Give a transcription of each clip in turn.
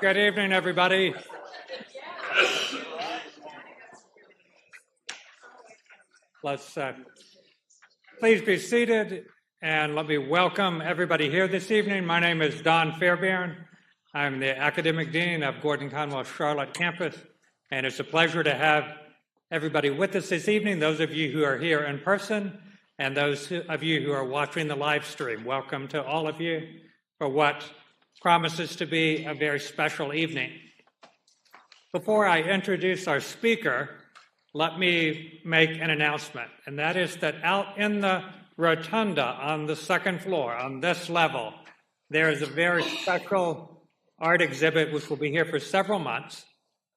Good evening, everybody. Let's please be seated, and let me welcome everybody here this evening. My name is Don Fairbairn. I'm the Academic Dean of Gordon Conwell Charlotte campus, and it's a pleasure to have everybody with us this evening, those of you who are here in person, and those of you who are watching the live stream. Welcome to all of you for what promises to be a very special evening. Before I introduce our speaker, let me make an announcement, and that is that out in the rotunda on the second floor, on this level, there is a very special art exhibit which will be here for several months,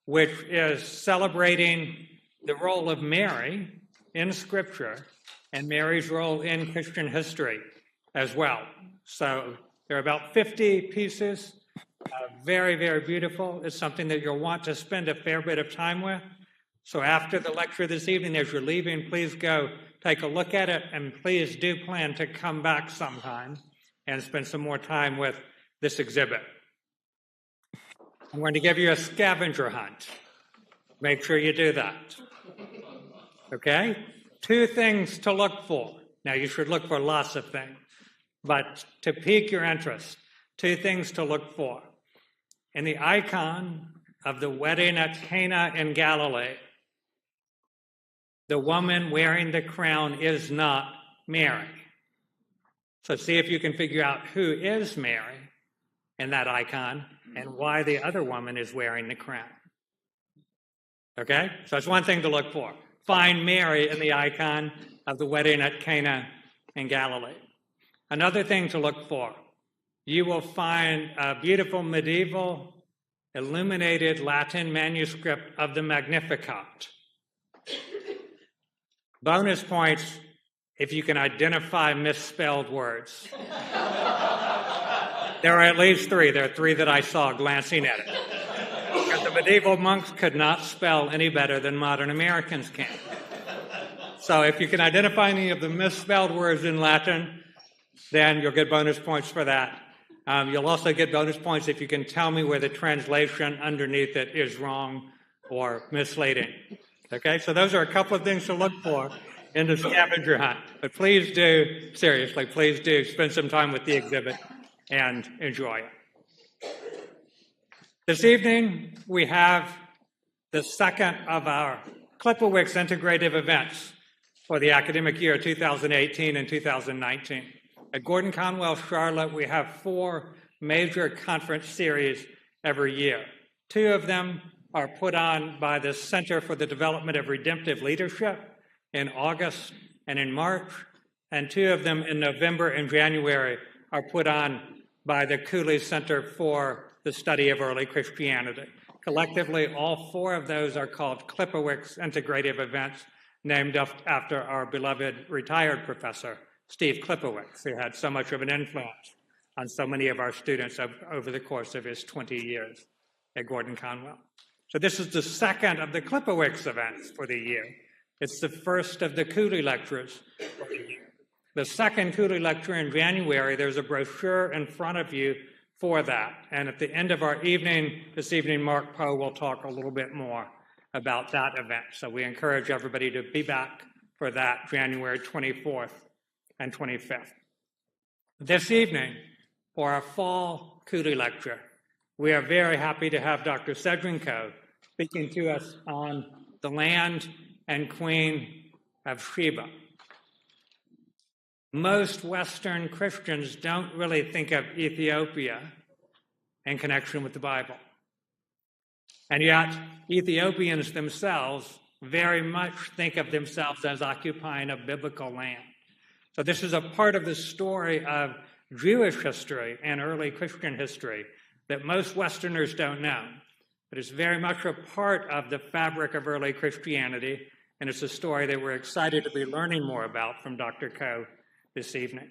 which is celebrating the role of Mary in Scripture and Mary's role in Christian history as well. So there are about 50 pieces, very, very beautiful. It's something that you'll want to spend a fair bit of time with. So after the lecture this evening, as you're leaving, please go take a look at it, and please do plan to come back sometime and spend some more time with this exhibit. I'm going to give you a scavenger hunt. Make sure you do that. Okay? 2 things to look for. Now, you should look for lots of things, but to pique your interest, 2 things to look for. In the icon of the wedding at Cana in Galilee, the woman wearing the crown is not Mary. So see if you can figure out who is Mary in that icon and why the other woman is wearing the crown. Okay? So that's one thing to look for. Find Mary in the icon of the wedding at Cana in Galilee. Another thing to look for, you will find a beautiful medieval illuminated Latin manuscript of the Magnificat. Bonus points if you can identify misspelled words. There are at least 3. There are 3 that I saw glancing at it. Because the medieval monks could not spell any better than modern Americans can. So if you can identify any of the misspelled words in Latin, then you'll get bonus points for that. You'll also get bonus points if you can tell me where the translation underneath it is wrong or misleading. Okay, so those are a couple of things to look for in the scavenger hunt. But please do, seriously, please do spend some time with the exhibit and enjoy it. This evening, we have the second of our Clipperwicks integrative events for the academic year 2018 and 2019. At Gordon Conwell Charlotte, we have 4 major conference series every year. 2 of them are put on by the Center for the Development of Redemptive Leadership in August and in March, and 2 of them in November and January are put on by the Cooley Center for the Study of Early Christianity. Collectively, all 4 of those are called Clipperwicks integrative events, named after our beloved retired professor, Steve Clipperwicks, who had so much of an influence on so many of our students over the course of his 20 years at Gordon Conwell. So this is the second of the Clipperwicks events for the year. It's the first of the Cooley lectures for the year. The second Cooley lecture in January, there's a brochure in front of you for that. And at the end of our evening, this evening, Mark Poe will talk a little bit more about that event. So we encourage everybody to be back for that January 24th and 25th. This evening, for our fall Cooley lecture, we are very happy to have Dr. Sejin speaking to us on the land and queen of Sheba. Most Western Christians don't really think of Ethiopia in connection with the Bible. And yet, Ethiopians themselves very much think of themselves as occupying a biblical land. So this is a part of the story of Jewish history and early Christian history that most Westerners don't know. But it's very much a part of the fabric of early Christianity, and it's a story that we're excited to be learning more about from Dr. Coe this evening.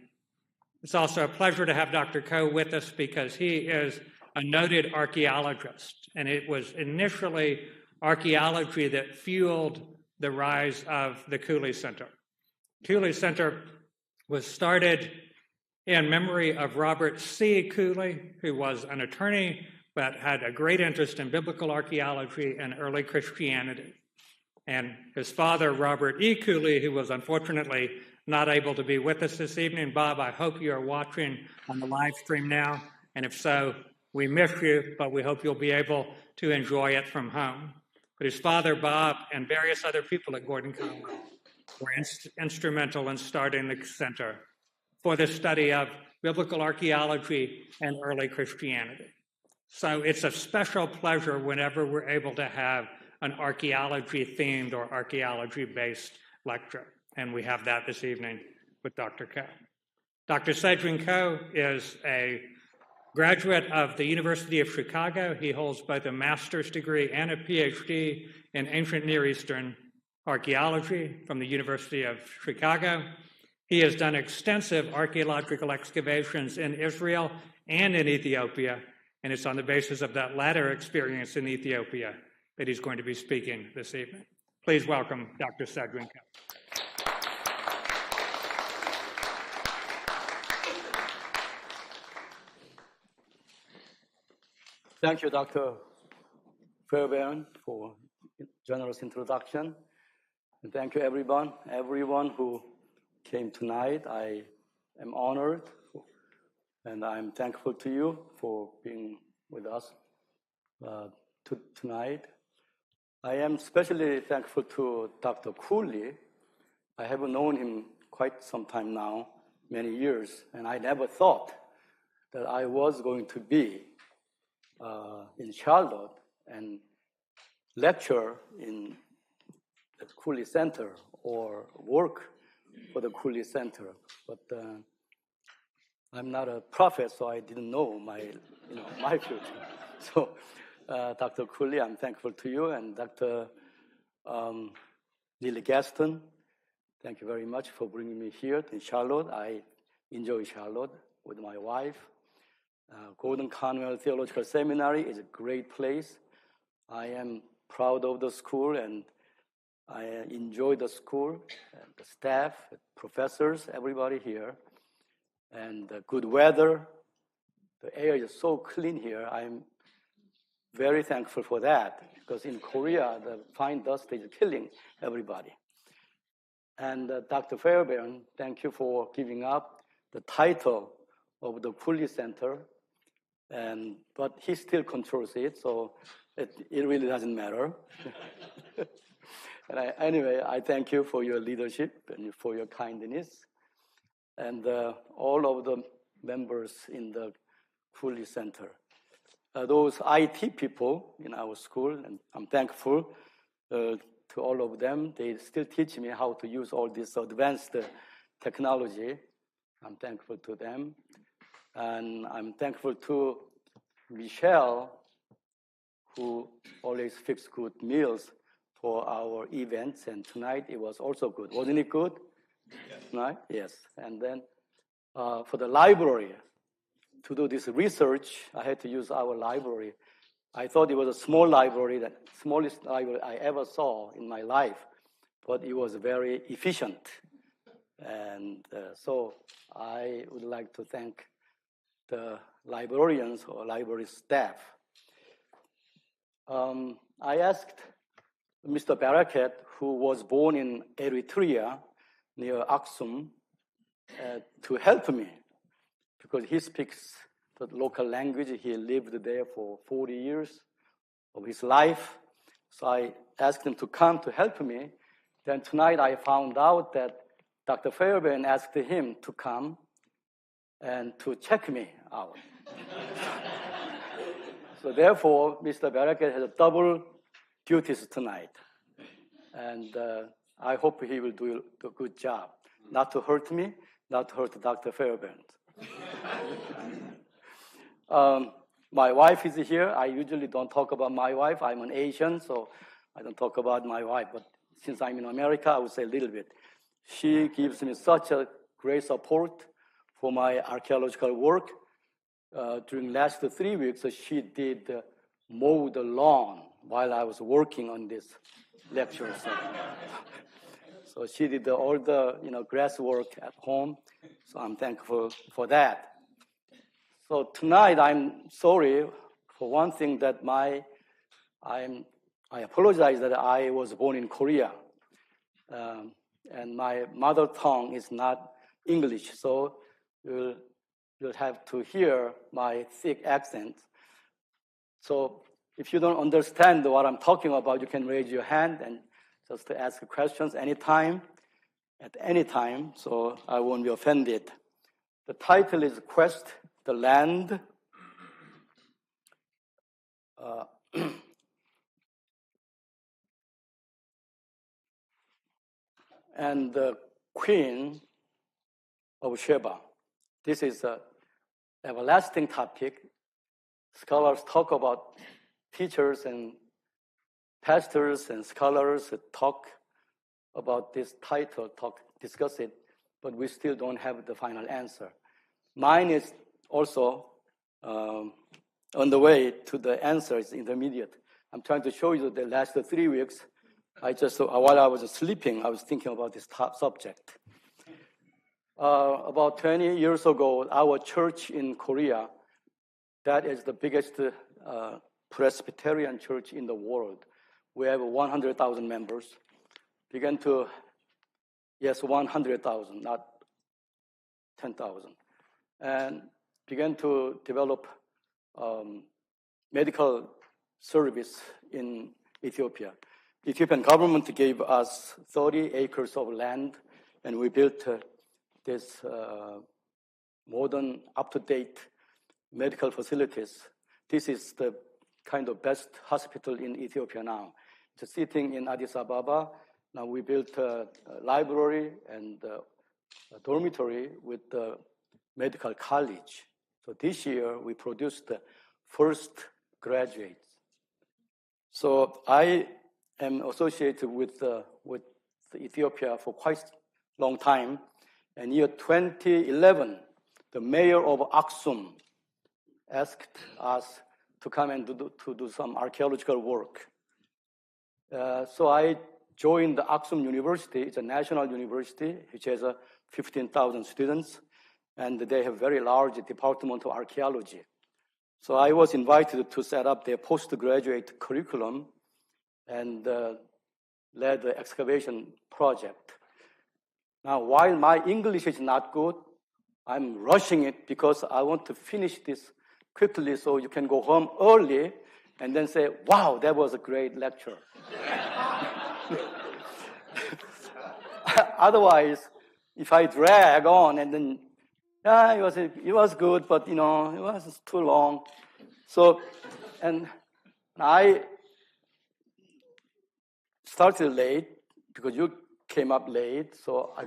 It's also a pleasure to have Dr. Coe with us because he is a noted archaeologist, and it was initially archaeology that fueled the rise of the Cooley Center. Cooley Center was started in memory of Robert C. Cooley, who was an attorney but had a great interest in biblical archaeology and early Christianity. And his father, Robert E. Cooley, who was unfortunately not able to be with us this evening. Bob, I hope you are watching on the live stream now, and if so, we miss you, but we hope you'll be able to enjoy it from home. But his father, Bob, and various other people at Gordon Conwell were instrumental in starting the center for the study of biblical archaeology and early Christianity. So it's a special pleasure whenever we're able to have an archaeology-themed or archaeology-based lecture, and we have that this evening with Dr. Ko. Dr. Sejin Ko is a graduate of the University of Chicago. He holds both a master's degree and a PhD in ancient Near Eastern archaeology from the University of Chicago. He has done extensive archaeological excavations in Israel and in Ethiopia, and it's on the basis of that latter experience in Ethiopia that he's going to be speaking this evening. Please welcome Dr. Sejin Ko. Thank you, Dr. Fairbairn, for generous introduction. And thank you, everyone who came tonight. I am honored, and I'm thankful to you for being with us tonight. I am especially thankful to Dr. Cooley. I have known him quite some time now, many years, and I never thought that I was going to be in Charlotte and lecture in the Cooley Center or work for the Cooley Center. But I'm not a prophet, so I didn't know my future. So, Dr. Cooley, I'm thankful to you, and Dr. Lily Gaston, thank you very much for bringing me here in Charlotte. I enjoy Charlotte with my wife. Gordon Conwell Theological Seminary is a great place. I am proud of the school, and I enjoy the school, the staff, the professors, everybody here, and the good weather. The air is so clean here. I'm very thankful for that, because in Korea, the fine dust is killing everybody. And Dr. Fairbairn, thank you for giving up the title of the Cooley Center, but he still controls it, so it really doesn't matter. And anyway, I thank you for your leadership and for your kindness, and all of the members in the Cooley Center. Those IT people in our school, and I'm thankful to all of them. They still teach me how to use all this advanced technology. I'm thankful to them. And I'm thankful to Michelle, who always fixes good meals for our events. And tonight it was also good. Wasn't it good? Yes. Tonight? Yes. And then for the library, to do this research, I had to use our library. I thought it was a small library, the smallest library I ever saw in my life, but it was very efficient. And so I would like to thank the librarians or library staff. I asked Mr. Barakat, who was born in Eritrea near Aksum, to help me, because he speaks the local language. He lived there for 40 years of his life. So I asked him to come to help me. Then tonight I found out that Dr. Fairbairn asked him to come and to check me out. So therefore, Mr. Barakat has a double duties tonight. And I hope he will do a good job. Not to hurt me, not to hurt Dr. Fairbairn. My wife is here. I usually don't talk about my wife. I'm an Asian, so I don't talk about my wife. But since I'm in America, I would say a little bit. She gives me such a great support for my archaeological work. During last 3 weeks, she did mow the lawn while I was working on this lecture. So she did all the grass work at home. So I'm thankful for that. So tonight I'm sorry for one thing that I apologize that I was born in Korea, and my mother tongue is not English. So you'll have to hear my thick accent. So if you don't understand what I'm talking about, you can raise your hand and just to ask questions anytime, at any time, so I won't be offended. The title is Quest the Land. And the Queen of Sheba. This is an everlasting topic. Scholars talk about, teachers and pastors and scholars talk about this title, discuss it, but we still don't have the final answer. Mine is also on the way to the answer. It's intermediate. I'm trying to show you the last 3 weeks. While I was sleeping, I was thinking about this subject. About 20 years ago, our church in Korea, that is the biggest Presbyterian church in the world. We have 100,000 members. 100,000, not 10,000. And began to develop medical service in Ethiopia. Ethiopian government gave us 30 acres of land, and we built this modern, up-to-date medical facilities. This is the kind of best hospital in Ethiopia now. It's sitting in Addis Ababa. Now we built a library and a dormitory with the medical college. So this year we produced the first graduates. So I am associated with Ethiopia for quite a long time. And year 2011, the mayor of Aksum asked us to come and to do some archaeological work. So I joined the Aksum University. It's a national university which has 15,000 students, and they have very large department of archaeology. So I was invited to set up their postgraduate curriculum and led the excavation project. Now, while my English is not good, I'm rushing it because I want to finish this quickly so you can go home early and then say, wow, that was a great lecture. Otherwise, if I drag on and then, it was good, but it was too long. So, and I started late because you came up late. So I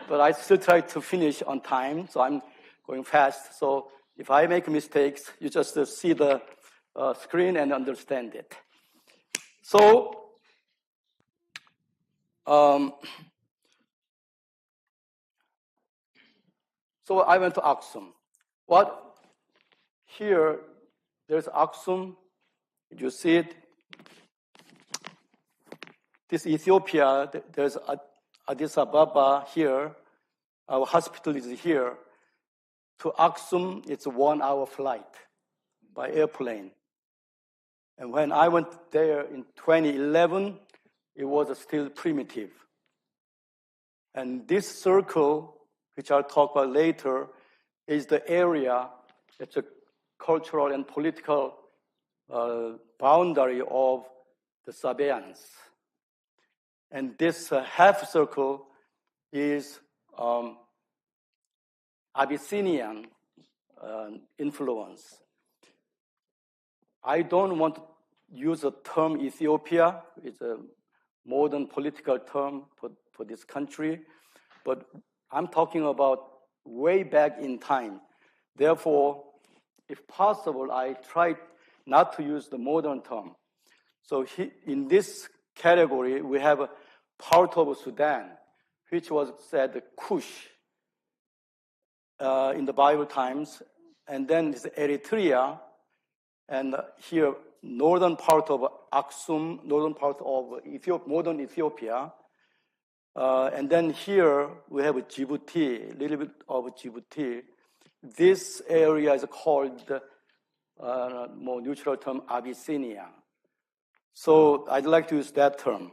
but I still try to finish on time. So I'm going fast. So if I make mistakes, you just see the screen and understand it. So, so I went to Aksum. Here, there's Aksum. Did you see it? This Ethiopia, there's Addis Ababa here. Our hospital is here. To Aksum, it's a 1-hour flight by airplane. And when I went there in 2011, it was still primitive. And this circle, which I'll talk about later, is the area, it's a cultural and political boundary of the Sabaeans. And this half circle is Abyssinian influence. I don't want to use the term Ethiopia. It's a modern political term for this country. But I'm talking about way back in time. Therefore, if possible, I try not to use the modern term. So in this category, we have a part of Sudan, which was said Kush in the Bible times, and then it's Eritrea, and here northern part of Aksum, northern part of modern Ethiopia. And then here we have Djibouti, a little bit of Djibouti. This area is called, more neutral term, Abyssinia. So I'd like to use that term.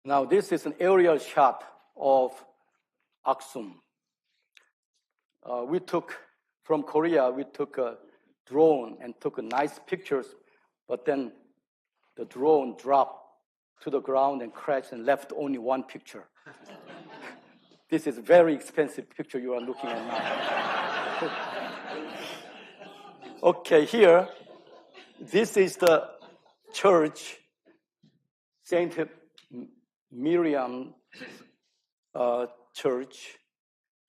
Now this is an aerial shot of Aksum. From Korea, we took a drone and took nice pictures, but then the drone dropped to the ground and crashed and left only one picture. This is a very expensive picture you are looking at now. Okay, here, this is the church, Saint Miriam Church.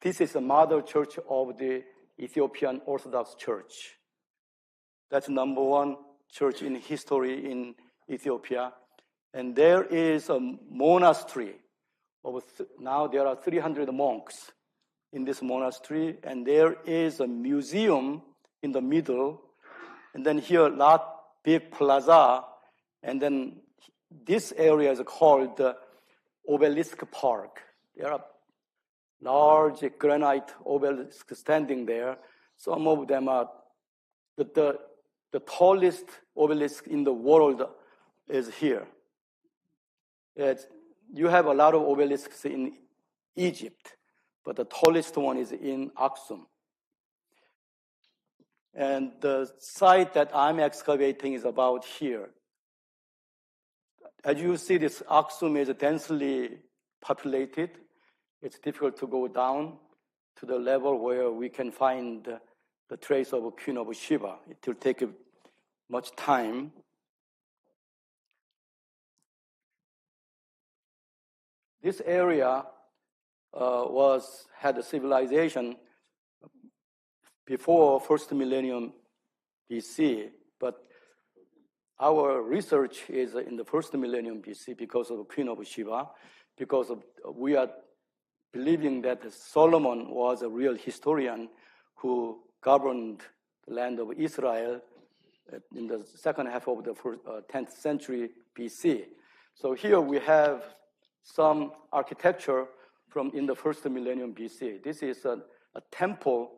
This is the mother church of the Ethiopian Orthodox Church. That's number one church in history in Ethiopia. And there is a monastery. Now there are 300 monks in this monastery, and there is a museum in the middle. And then here, big plaza, and then this area is called the Obelisk Park. There are large granite obelisks standing there. Some of them are the tallest obelisk in the world is here. You have a lot of obelisks in Egypt, but the tallest one is in Aksum. And the site that I'm excavating is about here. As you see, this Aksum is densely populated. It's difficult to go down to the level where we can find the trace of a Queen of Sheba. It will take much time. This area had a civilization before first millennium BC, but our research is in the first millennium BC because of the Queen of Sheba, because we are believing that Solomon was a real historian who governed the land of Israel in the second half of the 10th century BC. So here we have some architecture from in the first millennium BC. This is a temple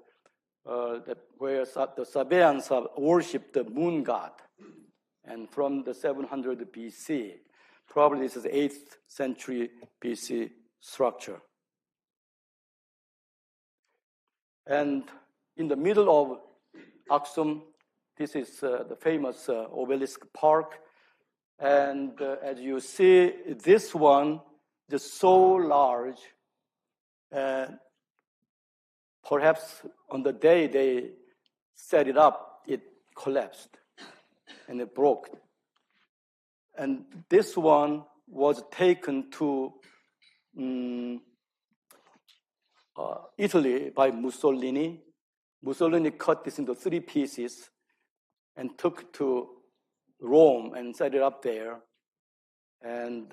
where the Sabaeans worshipped the moon god. And from the 700 BC, probably this is 8th century BC structure. And in the middle of Aksum, this is the famous Obelisk Park. And as you see, this one is so large. Perhaps on the day they set it up, it collapsed and it broke. And this one was taken to Italy by Mussolini. Mussolini cut this into 3 pieces and took to Rome and set it up there. And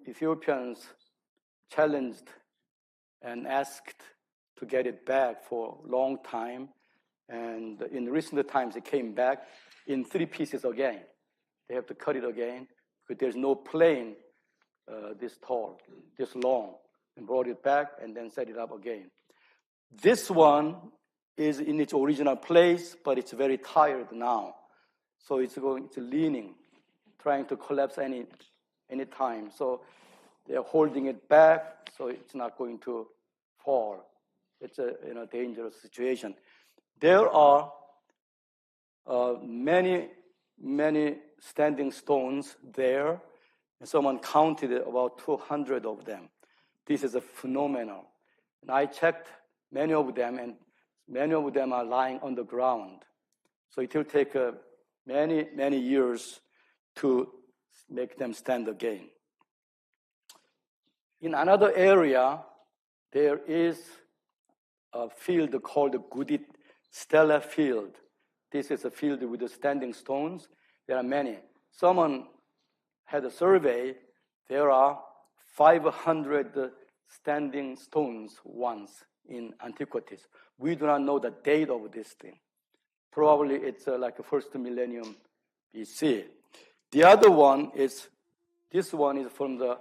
Ethiopians challenged and asked to get it back for a long time. And in recent times, it came back in 3 pieces again. They have to cut it again because there's no plane this tall, this long, and brought it back and then set it up again. This one is in its original place, but it's very tired now. So it's leaning, trying to collapse any time. So they're holding it back so it's not going to fall. It's a dangerous situation. There are many standing stones there, and someone counted about 200 of them. This is a phenomenal. And I checked many of them, and many of them are lying on the ground. So it will take many years to make them stand again. In another area, there is a field called the Gudit Stella Field. This is a field with the standing stones. There are many. Someone had a survey. There are 500 standing stones once in antiquities. We do not know the date of this thing. Probably it's like the first millennium BC. The other one is, this one is from the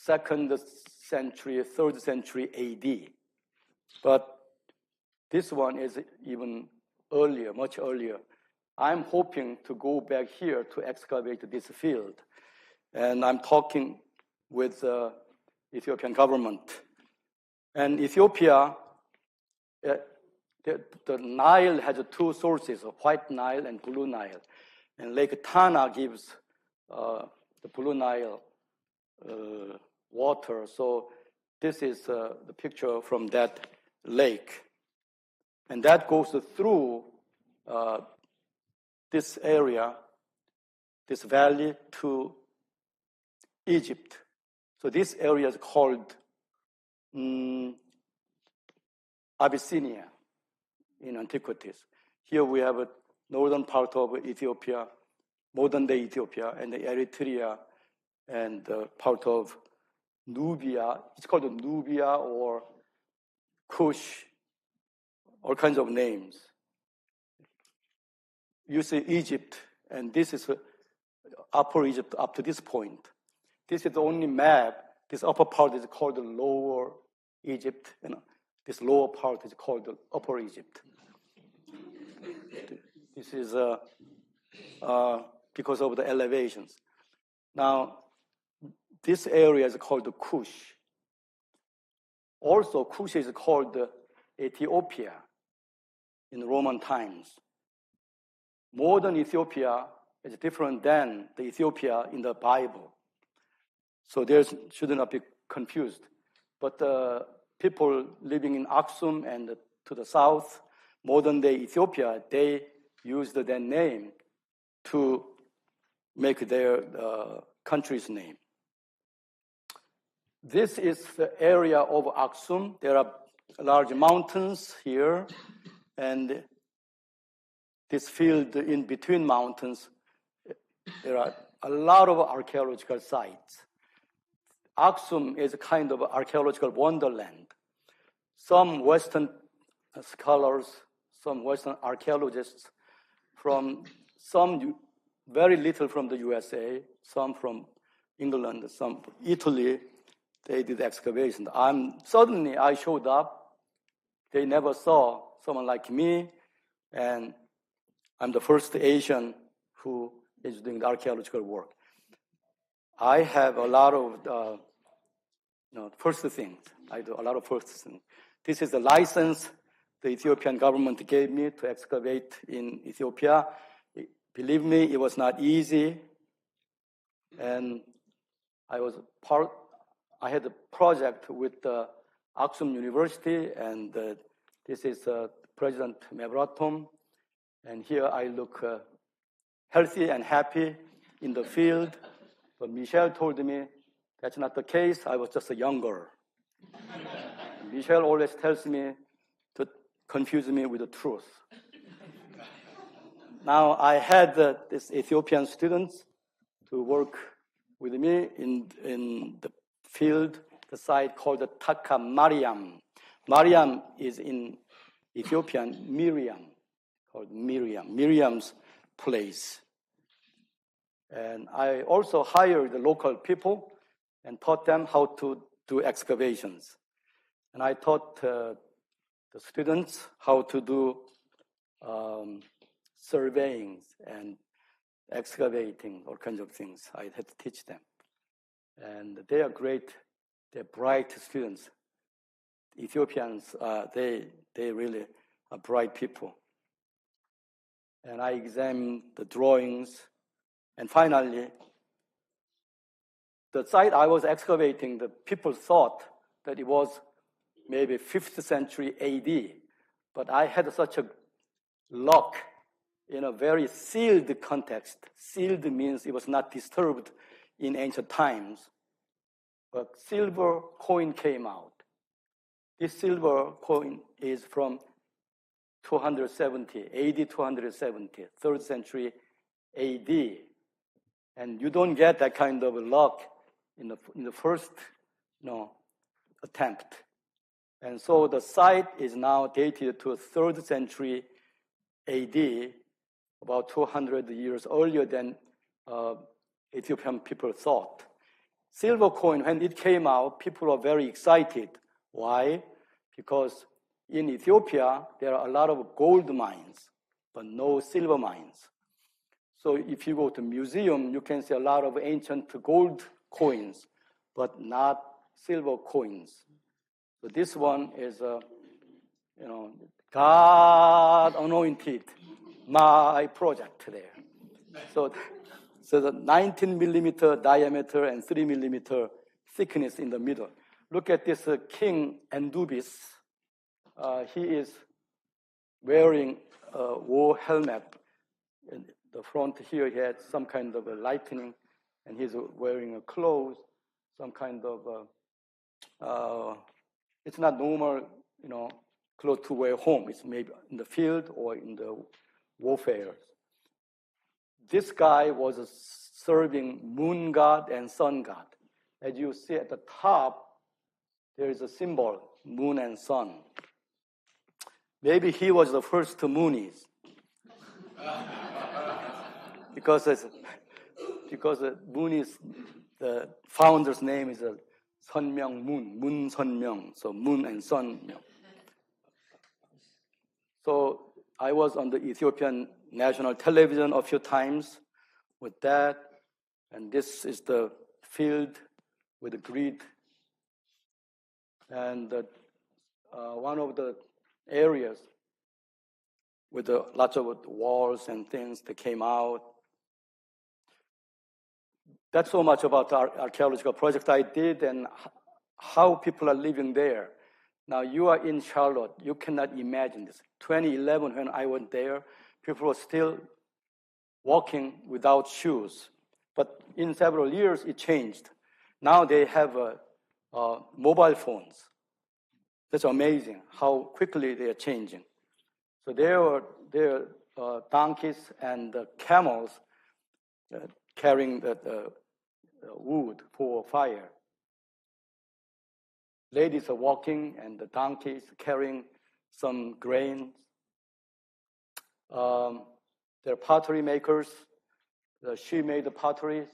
2nd century, 3rd century AD. But this one is even earlier, much earlier. I'm hoping to go back here to excavate this field. And I'm talking with the Ethiopian government. And Ethiopia, the Nile has two sources, White Nile and Blue Nile. And Lake Tana gives the Blue Nile water. So this is the picture from that lake. And that goes through this area, this valley, to Egypt. So this area is called Abyssinia in antiquities. Here we have a northern part of Ethiopia, modern-day Ethiopia, and Eritrea, and part of Nubia. It's called Nubia or Kush, all kinds of names. You see Egypt, and this is Upper Egypt up to this point. This is the only map. This upper part is called the Lower Egypt, and this lower part is called the Upper Egypt. This is because of the elevations. Now, this area is called the Kush. Also, Kush is called Ethiopia in Roman times. Modern Ethiopia is different than the Ethiopia in the Bible. So there should not be confused. But people living in Aksum and to the south, modern-day Ethiopia, they used that name to make their country's name. This is the area of Aksum. There are large mountains here, and this field in between mountains, there are a lot of archaeological sites. Aksum is a kind of archaeological wonderland. Some Western scholars, some Western archaeologists from some very little from the USA, some from England, some Italy, they did excavations. Suddenly I showed up. They never saw someone like me, and I'm the first Asian who is doing the archaeological work. I have a lot of first things. I do a lot of first things. This is the license the Ethiopian government gave me to excavate in Ethiopia. Believe me, it was not easy. And I had a project with Aksum University, and this is President Mebratom. And here I look healthy and happy in the field. But Michelle told me that's not the case. I was just younger. Michelle always tells me to confuse me with the truth. Now, I had this Ethiopian students to work with me in the field, the site called the Taka Mariam. Mariam is in Ethiopian Miriam, called Miriam, Miriam's place. And I also hired the local people and taught them how to do excavations. And I taught the students how to do surveying and excavating, all kinds of things. I had to teach them. And they are great, they're bright students. Ethiopians, they really are bright people. And I examined the drawings. And finally, the site I was excavating, the people thought that it was maybe 5th century AD. But I had such a luck in a very sealed context. Sealed means it was not disturbed in ancient times. But silver coin came out. This silver coin is from 270, AD 270, 3rd century AD. And you don't get that kind of luck in the first attempt. And so the site is now dated to 3rd century AD, about 200 years earlier than Ethiopian people thought. Silver coin, when it came out, people were very excited. Why? Because in Ethiopia, there are a lot of gold mines, but no silver mines. So if you go to museum, you can see a lot of ancient gold coins, but not silver coins. So this one is, God anointed my project there. So the 19 millimeter diameter and 3 millimeter thickness in the middle. Look at this King Anubis. He is wearing a war helmet. In the front here, he had some kind of a lightning, and he's wearing a clothes, some kind of, it's not normal, clothes to wear home. It's maybe in the field or in the warfare. This guy was serving moon god and sun god. As you see at the top, there is a symbol, moon and sun. Maybe he was the first Moonies. because Moonies, the founder's name is Sunmyeong Moon, Moon Sunmyeong, so moon and sun. So I was on the Ethiopian national television a few times with that, and this is the field with the grid. And one of the areas with lots of walls and things that came out. That's so much about our archaeological project I did and how people are living there. Now, you are in Charlotte. You cannot imagine this. 2011, when I went there, people were still walking without shoes. But in several years, it changed. Now they have mobile phones. That's amazing how quickly they are changing. So there are donkeys and camels carrying the wood for fire. Ladies are walking, and the donkeys carrying some grains. They're pottery makers. She made the potteries,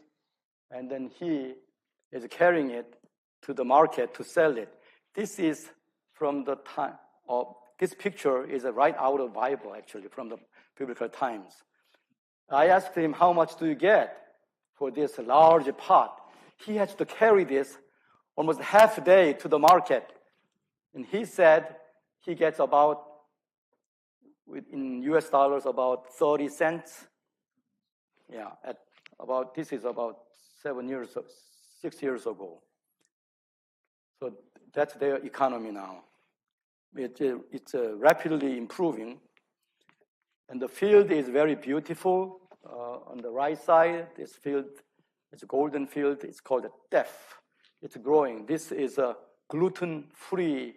and then he is carrying it to the market to sell it. This is from the time of, this picture is right out of the Bible, actually, from the biblical times. I asked him, how much do you get for this large pot? He has to carry this almost half a day to the market. And he said he gets about, in US dollars, about 30 cents. Yeah, this is about 6 years ago. So that's their economy now. It's rapidly improving. And the field is very beautiful. On the right side, this field is a golden field. It's called a teff. It's growing. This is a gluten-free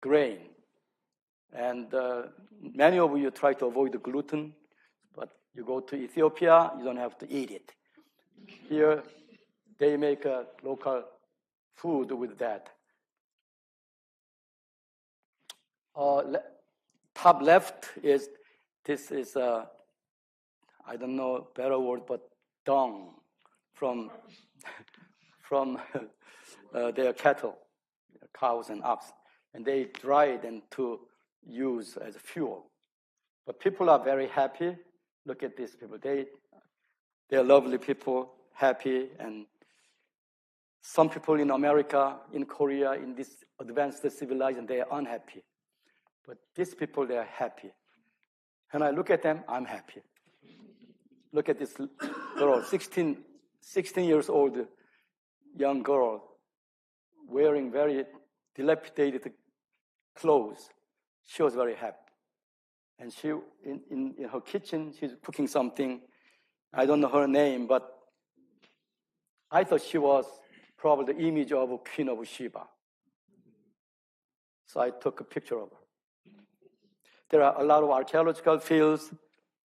grain. And many of you try to avoid the gluten, but you go to Ethiopia, you don't have to eat it. Here, they make a local food with that. Top left is, this is, I don't know better word, but dung from their cattle, cows and ox. And they dry it and to use as fuel. But people are very happy. Look at these people. They're lovely people, happy. And some people in America, in Korea, in this advanced civilization, they are unhappy. But these people, they are happy. When I look at them, I'm happy. Look at this girl, 16 years old young girl, wearing very dilapidated clothes. She was very happy. And she, in her kitchen, she's cooking something. I don't know her name, but I thought she was probably the image of Queen of Sheba. So I took a picture of her. There are a lot of archaeological fields,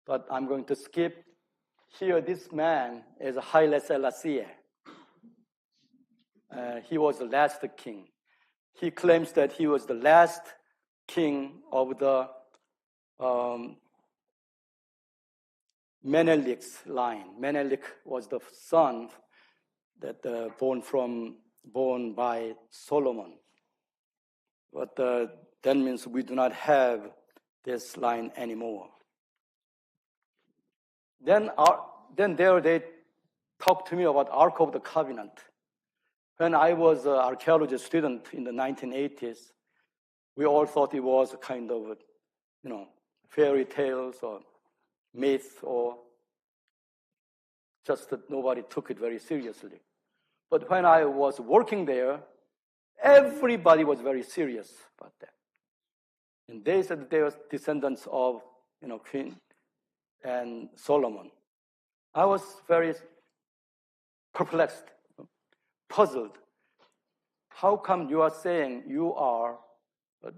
but I'm going to skip. Here, this man is Haile Selassie. He was the last king. He claims that he was the last king of the Menelik's line. Menelik was the son that born by Solomon. But that means we do not have this line anymore. Then there they talked to me about Ark of the Covenant. When I was an archaeology student in the 1980s, we all thought it was a kind of, fairy tales or myth, or just that nobody took it very seriously. But when I was working there, everybody was very serious about that. And they said they were descendants of, Queen and Solomon. I was very perplexed, puzzled. How come you are saying you are the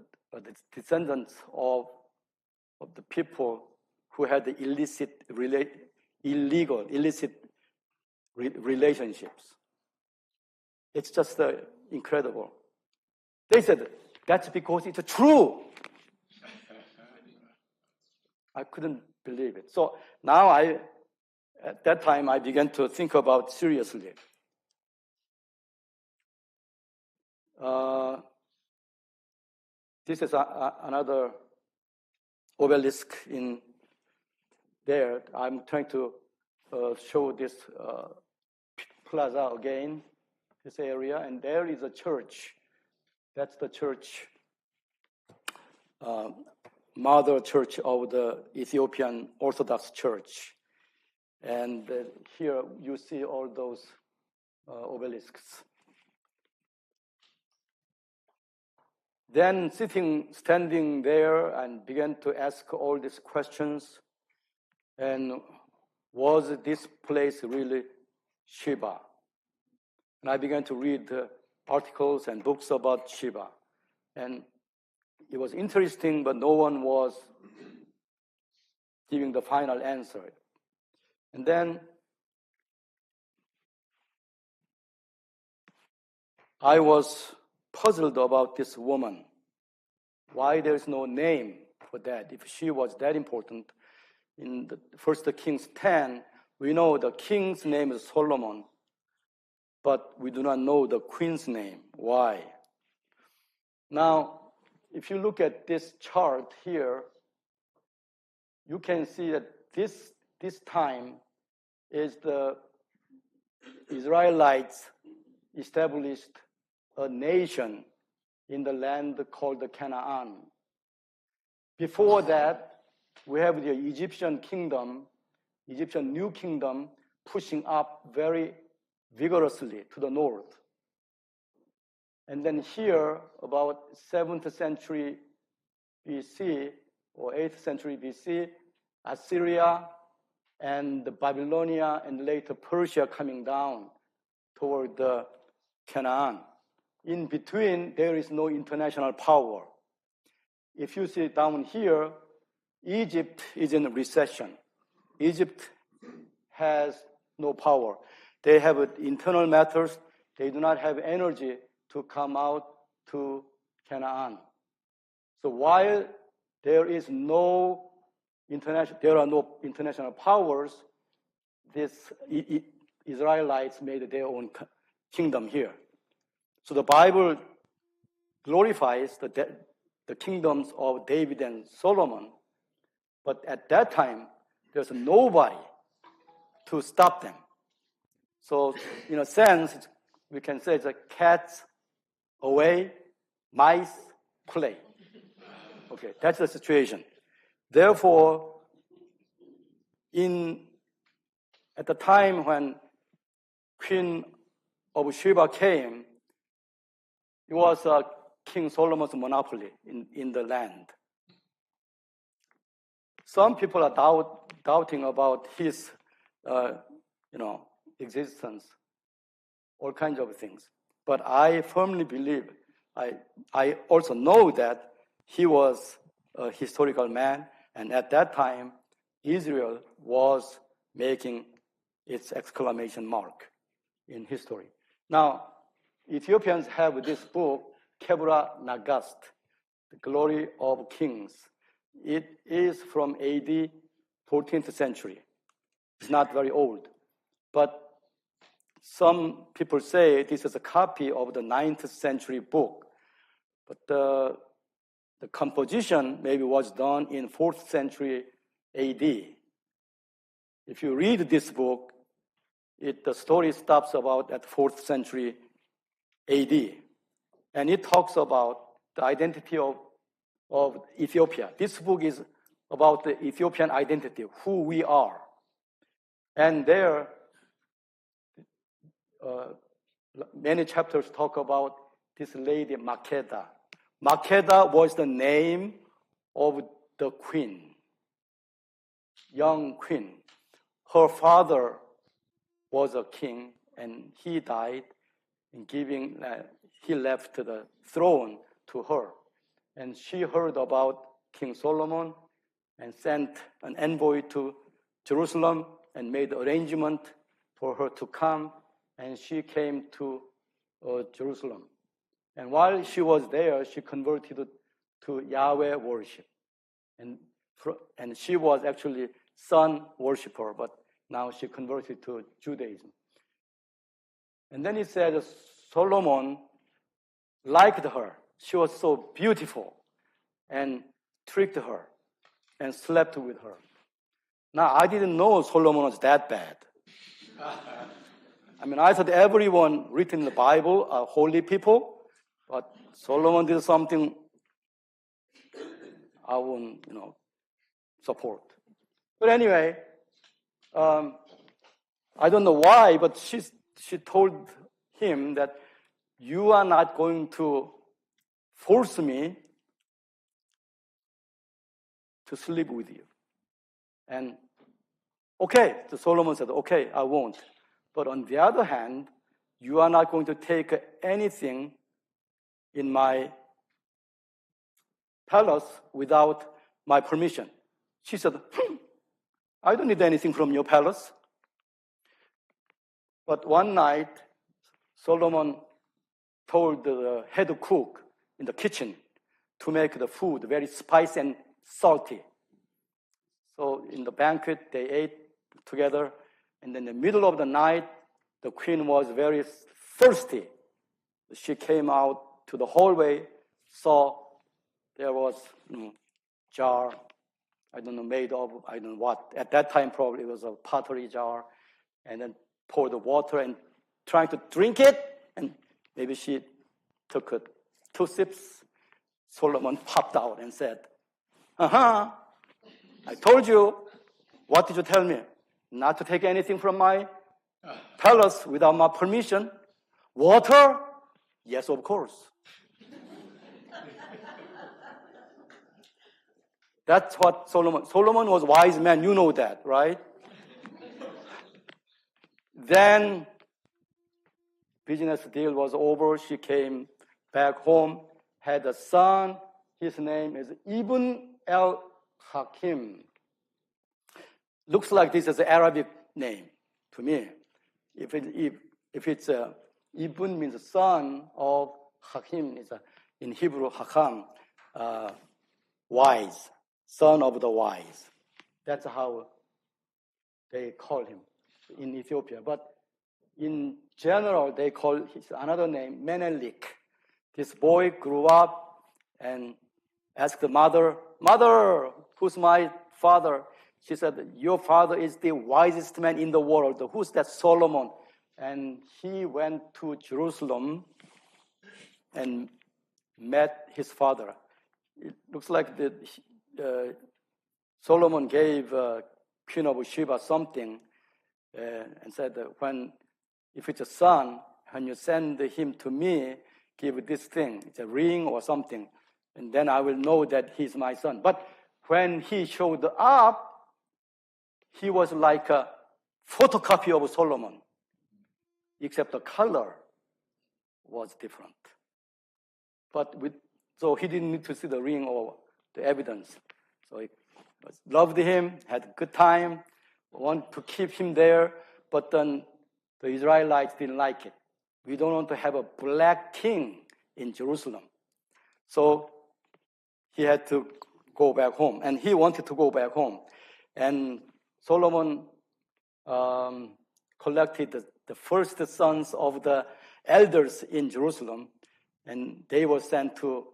descendants of the people who had the illicit relationships? It's just incredible. They said, that's because it's true. I couldn't believe it. So now at that time, I began to think about seriously. This is another obelisk in there. I'm trying to show this plaza again, this area, and there is a church. That's the church, mother church of the Ethiopian Orthodox Church. And here you see all those obelisks. Then standing there and began to ask all these questions. And was this place really Sheba? And I began to read articles and books about Sheba. And it was interesting, but no one was giving the final answer. And then I was puzzled about this woman. Why there's no name for that? If she was that important, in the 1 Kings 10, we know the king's name is Solomon, but we do not know the queen's name. Why? Now, if you look at this chart here, you can see that this time is the Israelites established a nation in the land called the Canaan. Before that, we have the Egyptian new kingdom, pushing up very vigorously to the north. And then here, about 7th century BC or 8th century BC, Assyria and Babylonia and later Persia coming down toward the Canaan. In between, there is no international power. If you see down here, Egypt is in recession. Egypt has no power. They have internal matters. They do not have energy to come out to Canaan. So while there are no international powers, these Israelites made their own kingdom here. So the Bible glorifies the kingdoms of David and Solomon, but at that time, there's nobody to stop them. So in a sense, we can say it's a cats away, mice play. Okay, that's the situation. Therefore, at the time when Queen of Sheba came, it was King Solomon's monopoly in the land. Some people are doubting about his, existence, all kinds of things. But I firmly believe, I also know that he was a historical man, and at that time, Israel was making its exclamation mark in history. Now, Ethiopians have this book, Kebra Nagast, The Glory of Kings. It is from AD 14th century. It's not very old. But some people say this is a copy of the 9th century book. But the composition maybe was done in 4th century AD. If you read this book, the story stops about at 4th century AD. And it talks about the identity of Ethiopia. This book is about the Ethiopian identity, who we are. And there, many chapters talk about this lady, Makeda. Makeda was the name of the queen, young queen. Her father was a king, and he died, and he left the throne to her. And she heard about King Solomon and sent an envoy to Jerusalem and made arrangement for her to come, and she came to Jerusalem. And while she was there, she converted to Yahweh worship. And she was actually sun worshiper, but now she converted to Judaism. And then he said Solomon liked her. She was so beautiful, and tricked her and slept with her. Now, I didn't know Solomon was that bad. I mean, I thought everyone written in the Bible are holy people, but Solomon did something I wouldn't, support. But anyway, I don't know why, but she told him that you are not going to force me to sleep with you. And okay, so Solomon said, okay, I won't. But on the other hand, you are not going to take anything in my palace without my permission. She said, I don't need anything from your palace. But one night, Solomon told the head cook in the kitchen to make the food very spicy and salty. So in the banquet, they ate together. And in the middle of the night, the queen was very thirsty. She came out to the hallway, saw there was jar, made of, I don't know what. At that time, probably it was a pottery jar. And then poured the water and trying to drink it. And maybe she took 2 sips. Solomon popped out and said, I told you. What did you tell me? Not to take anything from my palace without my permission. Water? Yes, of course. That's what Solomon was a wise man. You know that, right? Then business deal was over. She came back home, had a son. His name is Ibn el-Hakim. Looks like this is an Arabic name to me. If it's Ibn means son of Hakim, is in Hebrew Hakam, wise, son of the wise. That's how they call him in Ethiopia. But in general, they call his another name Menelik. This boy grew up and asked the mother, who's my father? She said, your father is the wisest man in the world. Who's that? Solomon. And he went to Jerusalem and met his father. It looks like Solomon gave Queen of Sheba something and said, if it's a son, when you send him to me, give this thing. It's a ring or something. And then I will know that he's my son. But when he showed up, he was like a photocopy of Solomon, except the color was different. So he didn't need to see the ring or the evidence. So he loved him, had a good time, wanted to keep him there, but then the Israelites didn't like it. We don't want to have a black king in Jerusalem. So he had to go back home, and he wanted to go back home. And Solomon collected the first sons of the elders in Jerusalem, and they were sent to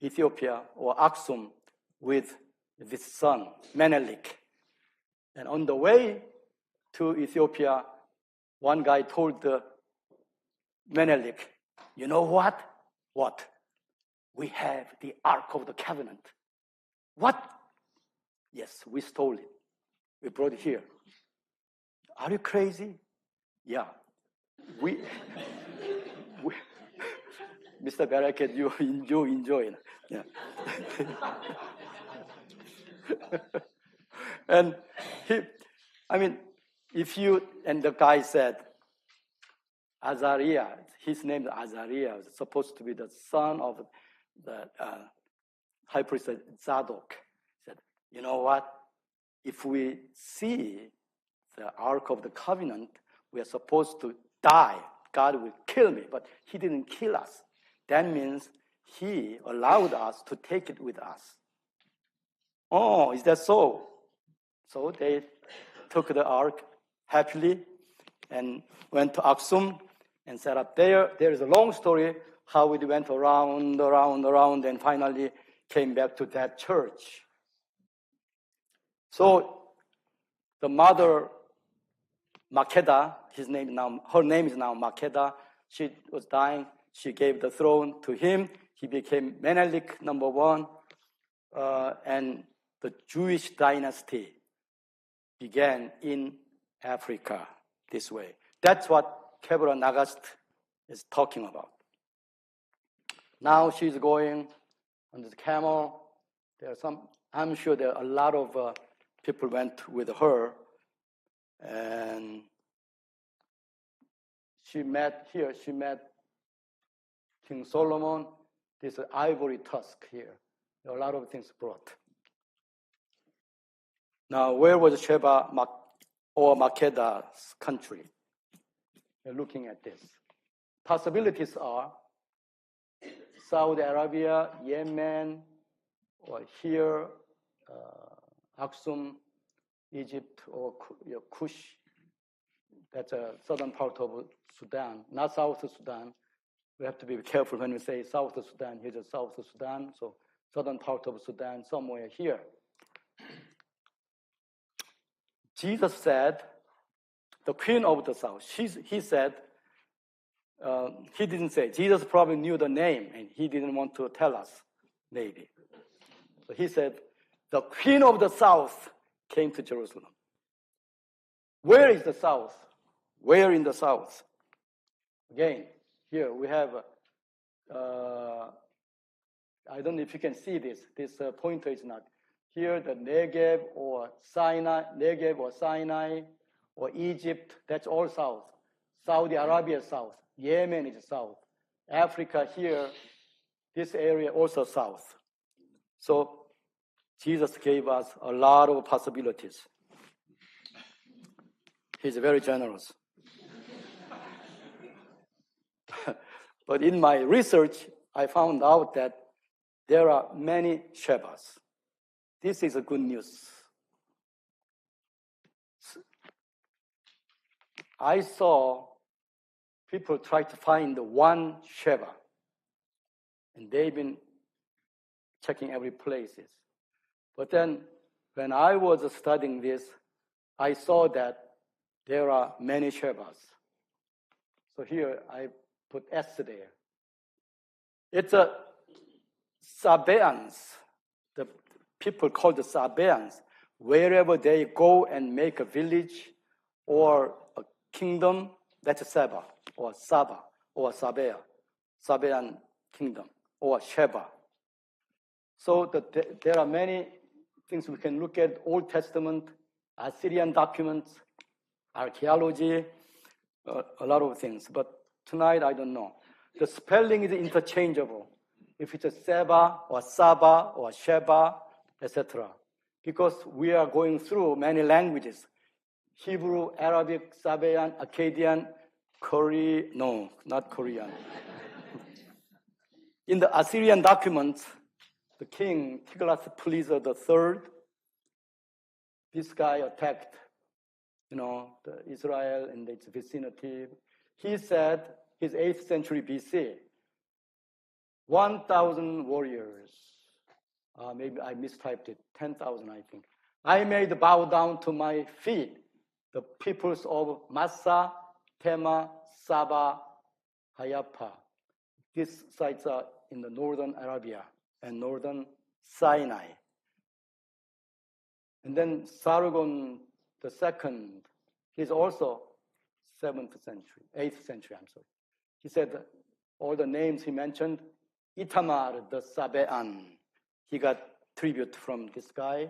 Ethiopia or Aksum with this son, Menelik. And on the way to Ethiopia, one guy told Menelik, you know what? What? We have the Ark of the Covenant. What? Yes, we stole it. We brought it here. Are you crazy? Yeah. we Mr. Barakat, you enjoy it. Yeah. And and the guy said, Azariah, his name is Azariah, was supposed to be the son of the high priest Zadok. He said, you know what? If we see the Ark of the Covenant, we are supposed to die. God will kill me, but he didn't kill us. That means he allowed us to take it with us. Oh, is that so? So they took the ark happily and went to Aksum and set up there. There is a long story how it went around, and finally came back to that church. So the mother, Makeda, her name is now Makeda. She was dying. She gave the throne to him. He became Menelik number 1, and the Jewish dynasty began in Africa this way. That's what Kebra Nagast is talking about. Now she's going on the camel. I'm sure there are a lot of people went with her, and she met King Solomon. This ivory tusk here. There are a lot of things brought. Now, where was Sheba or Makeda's country? We're looking at this. Possibilities are Saudi Arabia, Yemen, or here, Aksum, Egypt, or Kush. That's a southern part of Sudan, not South Sudan. We have to be careful when we say South Sudan. Here's the South Sudan, so southern part of Sudan, somewhere here. Jesus said, the queen of the south. He said, he didn't say. Jesus probably knew the name, and he didn't want to tell us, maybe. So he said, the queen of the south came to Jerusalem. Where is the south? Where in the south? Again, here we have, I don't know if you can see this. This pointer is not. Here, the Negev or Sinai or Egypt, that's all south. Saudi Arabia south. Yemen is south. Africa here, this area also south. So Jesus gave us a lot of possibilities. He's very generous. But in my research, I found out that there are many Shebas. This is a good news. I saw people try to find the one Sheba, and they've been checking every places. But then when I was studying this, I saw that there are many Shebas. So here I put S there. It's a Sabaeans. The people called the Sabaeans. Wherever they go and make a village or a kingdom, that's a Seba or Saba or Sabea, Sabaean kingdom or Sheba. So there are many things we can look at: Old Testament, Assyrian documents, archaeology, a lot of things. But tonight, I don't know. The spelling is interchangeable. If it's a Seba or Saba or Sheba, etc. Because we are going through many languages: Hebrew, Arabic, Sabaean, Akkadian, not Korean. In the Assyrian documents, the king, Tiglath-Pileser III, this guy attacked Israel and its vicinity. He said, his 8th century BC, 1,000 warriors. Maybe I mistyped it, 10,000, I think. I made bow down to my feet the peoples of Massa, Tema, Saba, Hayapa. These sites are in the northern Arabia and northern Sinai. And then Sargon II, he's also 7th century, 8th century, I'm sorry. He said all the names he mentioned, Itamar the Sabean, he got tribute from this guy.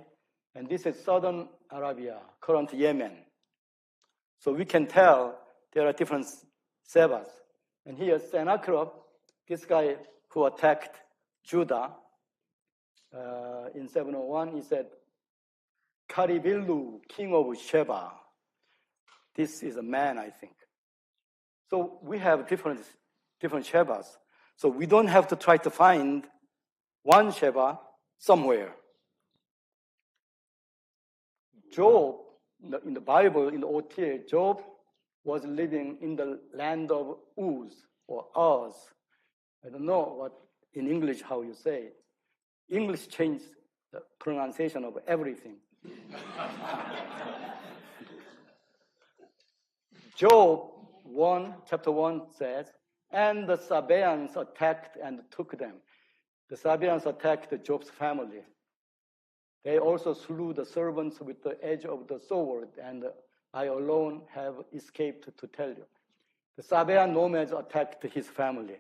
And this is southern Arabia, current Yemen. So we can tell there are different Sebas. And here, Sennacherib, this guy who attacked Judah in 701, he said, Karibillu, king of Sheba. This is a man, I think. So we have different Shebas. So we don't have to try to find one Sheba somewhere. Job, in the Bible, in the OTA, Job was living in the land of Uz or Uz. I don't know what in English how you say it. English changed the pronunciation of everything. Job 1, chapter 1 says, and the Sabaeans attacked and took them. The Sabaeans attacked Job's family. They also slew the servants with the edge of the sword, and I alone have escaped to tell you. The Sabaean nomads attacked his family.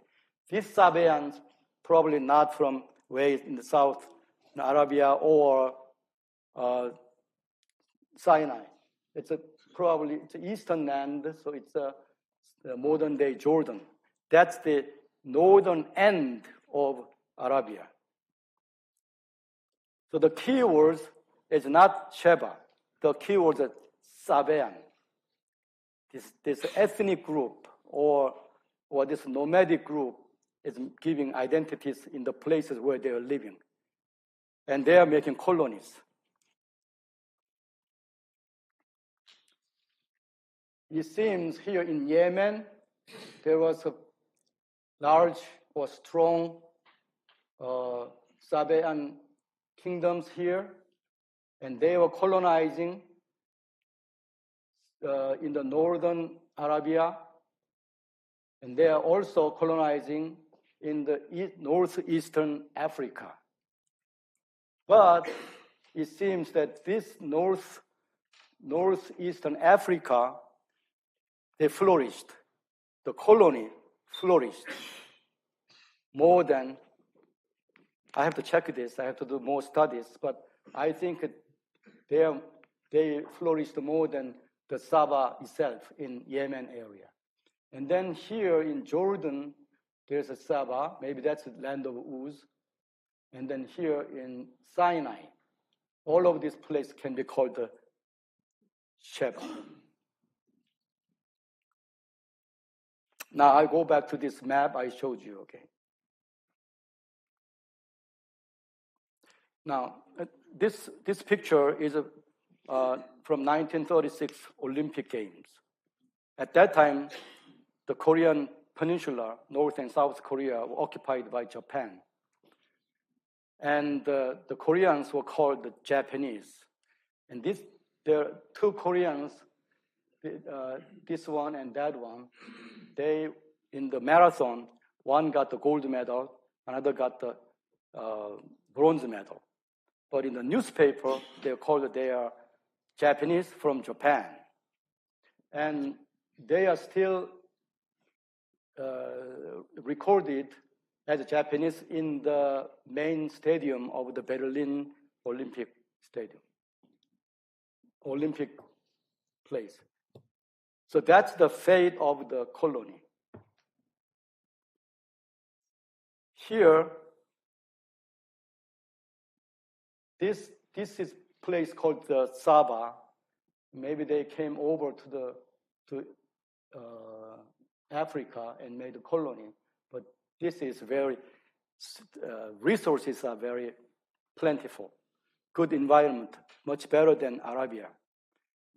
These Sabaeans, probably not from way in the south, in Arabia or Sinai. It's probably eastern land, so it's the modern day Jordan. That's the northern end of Arabia. So the key word is not Sheba. The key word is Sabaean. This ethnic group or this nomadic group is giving identities in the places where they are living. And they are making colonies. It seems here in Yemen, there was a large or strong Sabaean kingdoms here, and they were colonizing in the northern Arabia, and they are also colonizing in the northeastern Africa. But it seems that this northeastern Africa, they flourished. The colony flourished more than, I have to check this, I have to do more studies, but I think they flourished more than the Saba itself in Yemen area. And then here in Jordan, there's a Saba, maybe that's the land of Uz. And then here in Sinai, all of these places can be called the Sheba. Now I go back to this map I showed you, okay? Now, this picture is from 1936 Olympic Games. At that time, the Korean peninsula, North and South Korea, were occupied by Japan. And the Koreans were called the Japanese. And there are two Koreans, this one and that one, they, in the marathon, one got the gold medal, another got the bronze medal. But in the newspaper, they are Japanese from Japan. And they are still recorded as Japanese in the main stadium of the Berlin Olympic Stadium, Olympic place. So that's the fate of the colony. Here, this is a place called the Saba. Maybe they came over to Africa and made a colony, but this is very, resources are very plentiful, good environment, much better than Arabia.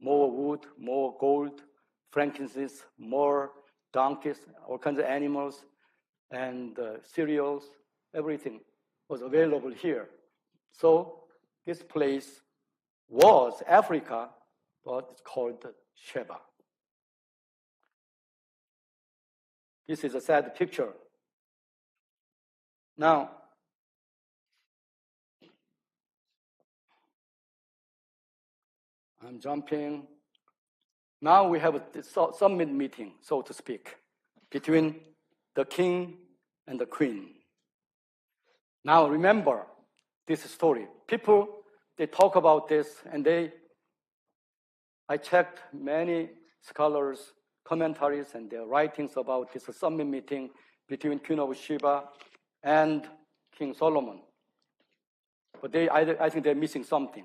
more wood, more gold, frankincense, more donkeys, all kinds of animals, and cereals, everything was available here. So this place was Africa, but it's called Sheba. This is a sad picture. Now, I'm jumping. Now we have a summit meeting, so to speak, between the king and the queen. Now remember this story. People, they talk about this, and I checked many scholars' commentaries and their writings about this summit meeting between Queen of Sheba and King Solomon. But I think they're missing something.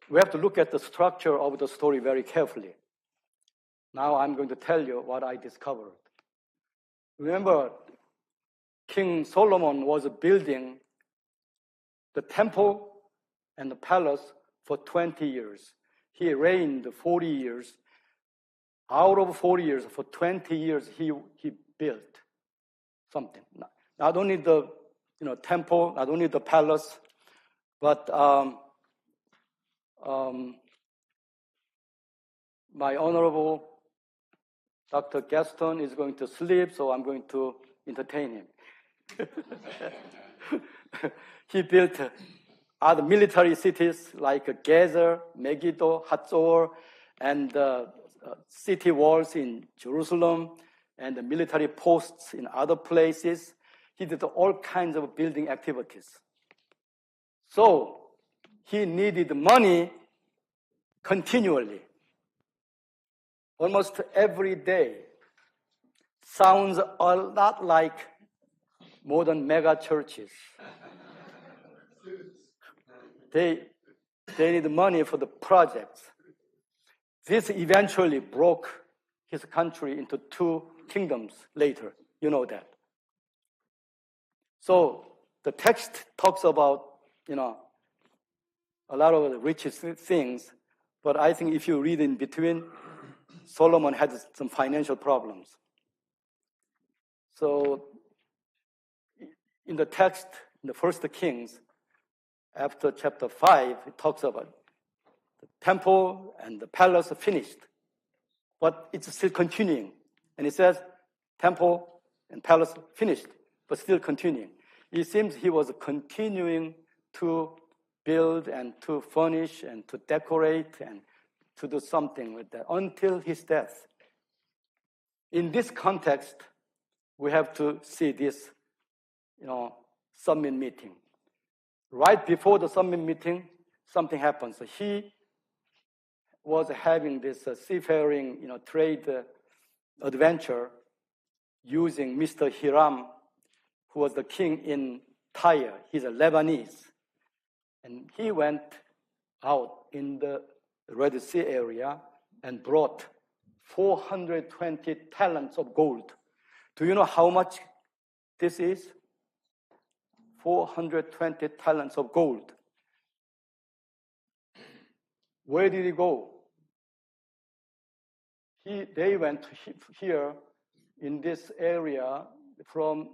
We have to look at the structure of the story very carefully. Now I'm going to tell you what I discovered. Remember, King Solomon was building the temple and the palace for 20 years. He reigned 40 years. Out of 40 years, for 20 years, he built something. Not only the temple, not only the palace, but my honorable Dr. Gaston is going to sleep, so I'm going to entertain him. He built other military cities like Gezer, Megiddo, Hatzor, and city walls in Jerusalem, and the military posts in other places. He did all kinds of building activities. So he needed money continually. Almost every day. Sounds a lot like modern mega churches. They need money for the projects. This eventually broke his country into two kingdoms later. You know that. So the text talks about, a lot of the richest things, but I think if you read in between, Solomon had some financial problems. So in the text, in the First Kings, after chapter 5, it talks about the temple and the palace are finished. But it's still continuing. And it says, temple and palace finished, but still continuing. It seems he was continuing to build and to furnish and to decorate and to do something with that until his death. In this context, we have to see this, summit meeting. Right before the summit meeting, something happens. So he was having this seafaring, trade adventure using Mr. Hiram, who was the king in Tyre. He's a Lebanese. And he went out in the Red Sea area and brought 420 talents of gold. Do you know how much this is? 420 talents of gold. Where did he go? They went here in this area from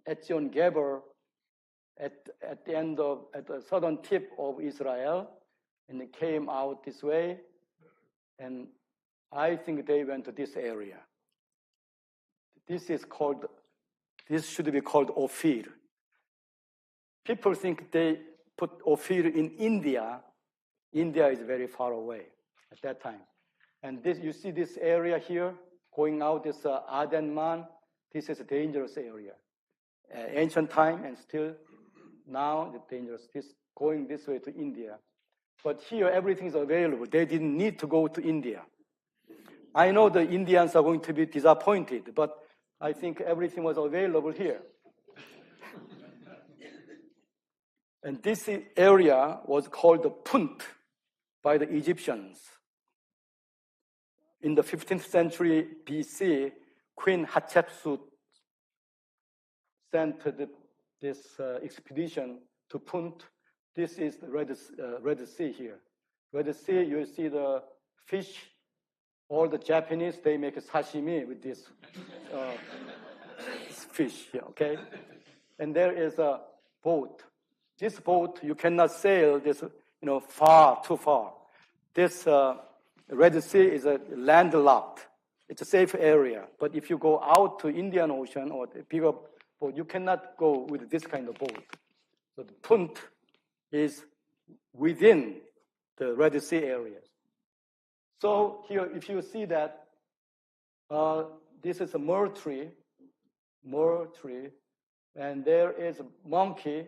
Etzion Geber at the southern tip of Israel, and it came out this way, and I think they went to this area. This should be called Ophir. People think they put Ophir in India. India is very far away at that time. And you see this area here, going out this Adenman, this is a dangerous area. Ancient time and still now it's dangerous. Going this way to India. But here everything is available. They didn't need to go to India. I know the Indians are going to be disappointed, but I think everything was available here. And this area was called the Punt by the Egyptians. In the 15th century BC, Queen Hatshepsut sent this expedition to Punt This is the Red Sea here. Red Sea, you see the fish. All the Japanese, they make a sashimi with this fish here, okay? And there is a boat. This boat, you cannot sail this, too far. This Red Sea is a landlocked. It's a safe area. But if you go out to Indian Ocean or a bigger boat, you cannot go with this kind of boat. So the punt is within the Red Sea areas. So here, if you see that, this is a myrrh tree, and there is a monkey.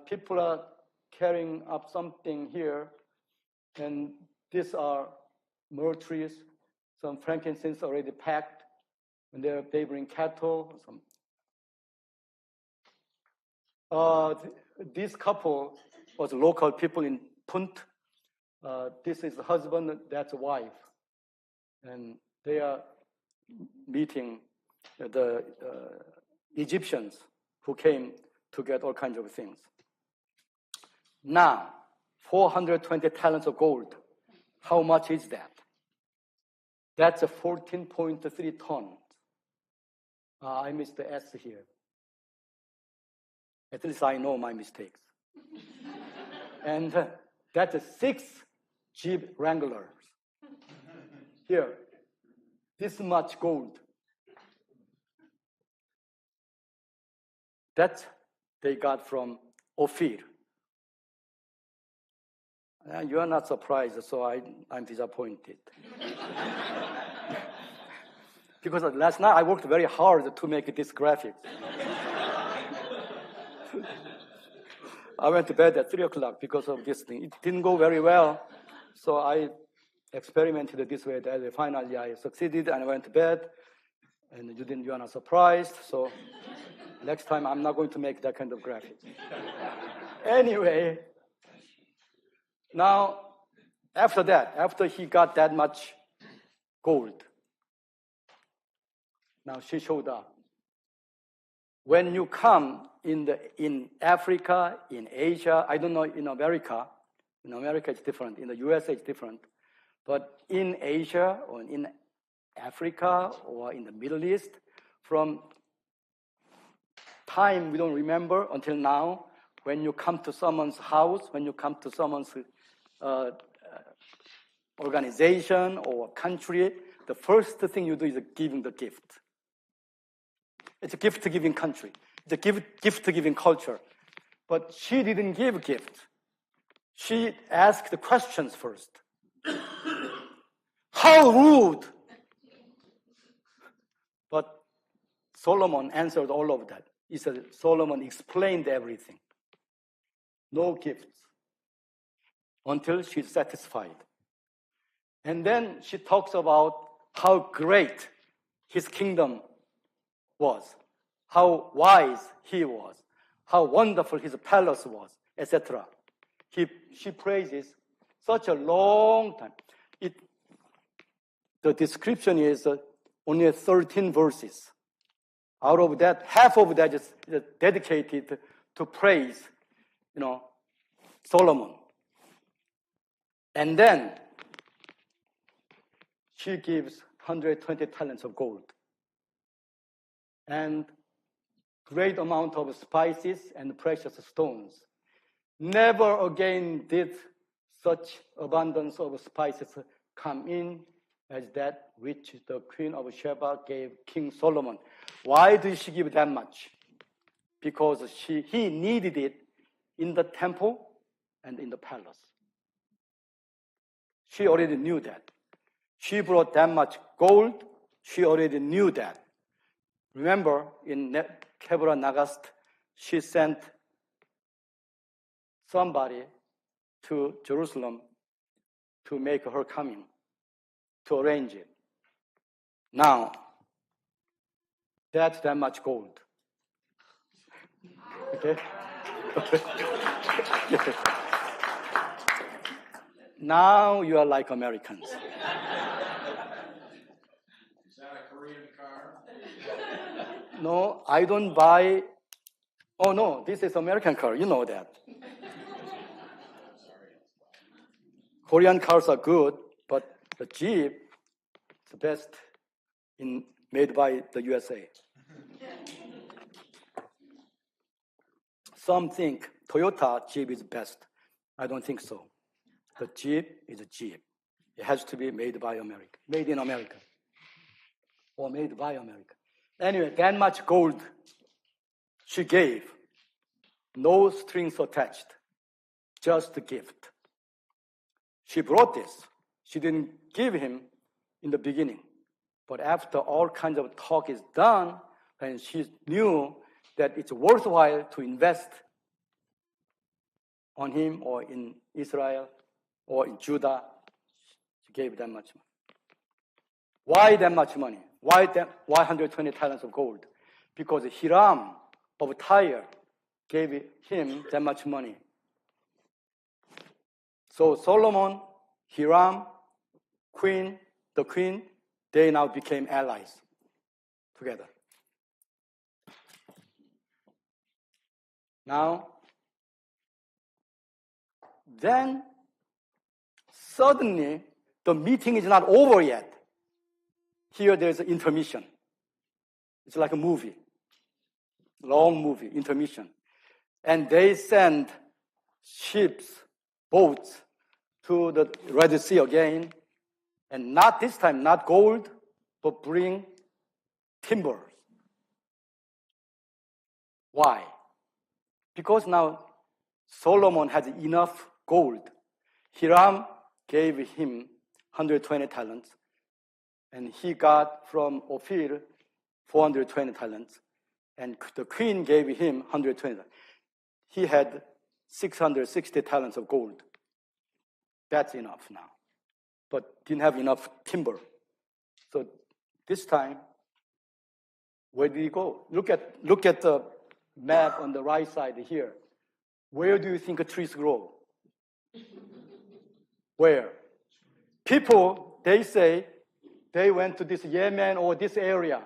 People are carrying up something here, and these are myrrh trees. Some frankincense already packed, and they bring cattle. This couple was local people in Punt. This is the husband, that's a wife. And they are meeting the Egyptians who came to get all kinds of things. Now, 420 talents of gold. How much is that? That's a 14.3 tons. I missed the S here. At least I know my mistakes. And that's a 6 Jeep Wranglers. Here, this much gold. That they got from Ophir. You are not surprised, so I'm disappointed. Because last night I worked very hard to make this graphic. I went to bed at 3 o'clock because of this thing. It didn't go very well, so I experimented this way. That finally I succeeded and I went to bed, and you are not surprised. So next time I'm not going to make that kind of graphic. Anyway, now after he got that much gold, now she showed up. When you come in Africa, in Asia, I don't know in America it's different, in the USA it's different, but in Asia or in Africa or in the Middle East, from time we don't remember until now, when you come to someone's house, when you come to someone's organization or country, the first thing you do is giving the gift. It's a gift-giving country. It's a gift-giving culture. But she didn't give gift. She asked the questions first. How rude! But Solomon answered all of that. He said Solomon explained everything. No gifts until she's satisfied. And then she talks about how great his kingdom was, how wise he was, how wonderful his palace was, etc. She praises such a long time. The description is only 13 verses. Out of that, half of that is dedicated to praise, Solomon. And then she gives 120 talents of gold and great amount of spices and precious stones. Never again did such abundance of spices come in as that which the queen of Sheba gave King Solomon. Why did she give that much? Because he needed it in the temple and in the palace. She already knew that. She brought that much gold. She already knew that. Remember, in Kebra Nagast, she sent somebody to Jerusalem to make her coming, to arrange it. Now, that's that much gold. Okay? Now you are like Americans. Is that a Korean car? No, I don't buy Oh no, this is American car. You know that. Korean cars are good, but the Jeep is the best made by the USA. Some think Toyota Jeep is best. I don't think so. The Jeep is a Jeep. It has to be made by America, made in America, or made by America. Anyway, that much gold she gave, no strings attached, just a gift. She brought this. She didn't give him in the beginning. But after all kinds of talk is done, and she knew that it's worthwhile to invest on him or in Israel or in Judah, she gave that much money. Why that much money? Why 120 talents of gold? Because Hiram of Tyre gave him that much money. So Solomon, Hiram, the queen, they now became allies together. Now, then suddenly the meeting is not over yet. Here there's an intermission. It's like a movie, long movie, intermission. And they send ships, boats to the Red Sea again. And not this time, not gold, but bring timber. Why? Because now Solomon has enough gold. Hiram gave him 120 talents, and he got from Ophir 420 talents, and the queen gave him 120. He had 660 talents of gold. That's enough now. But didn't have enough timber. So this time, where did he go? Look at the map on the right side here. Where do you think trees grow? Where? People, they say they went to this Yemen or this area.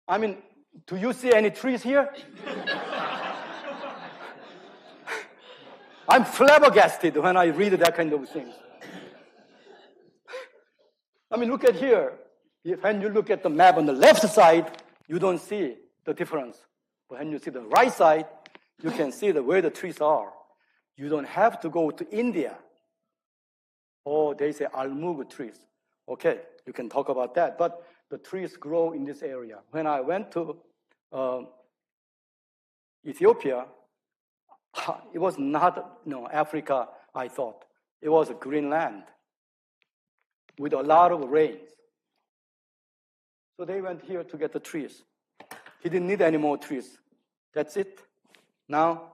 I mean, do you see any trees here? I'm flabbergasted when I read that kind of things. I mean, look at here. When you look at the map on the left side, you don't see the difference. But when you see the right side, you can see where the trees are. You don't have to go to India. Oh, they say almug trees. Okay, you can talk about that. But the trees grow in this area. When I went to Ethiopia, it was not Africa, I thought. It was Greenland with a lot of rains. So they went here to get the trees. He didn't need any more trees. That's it. Now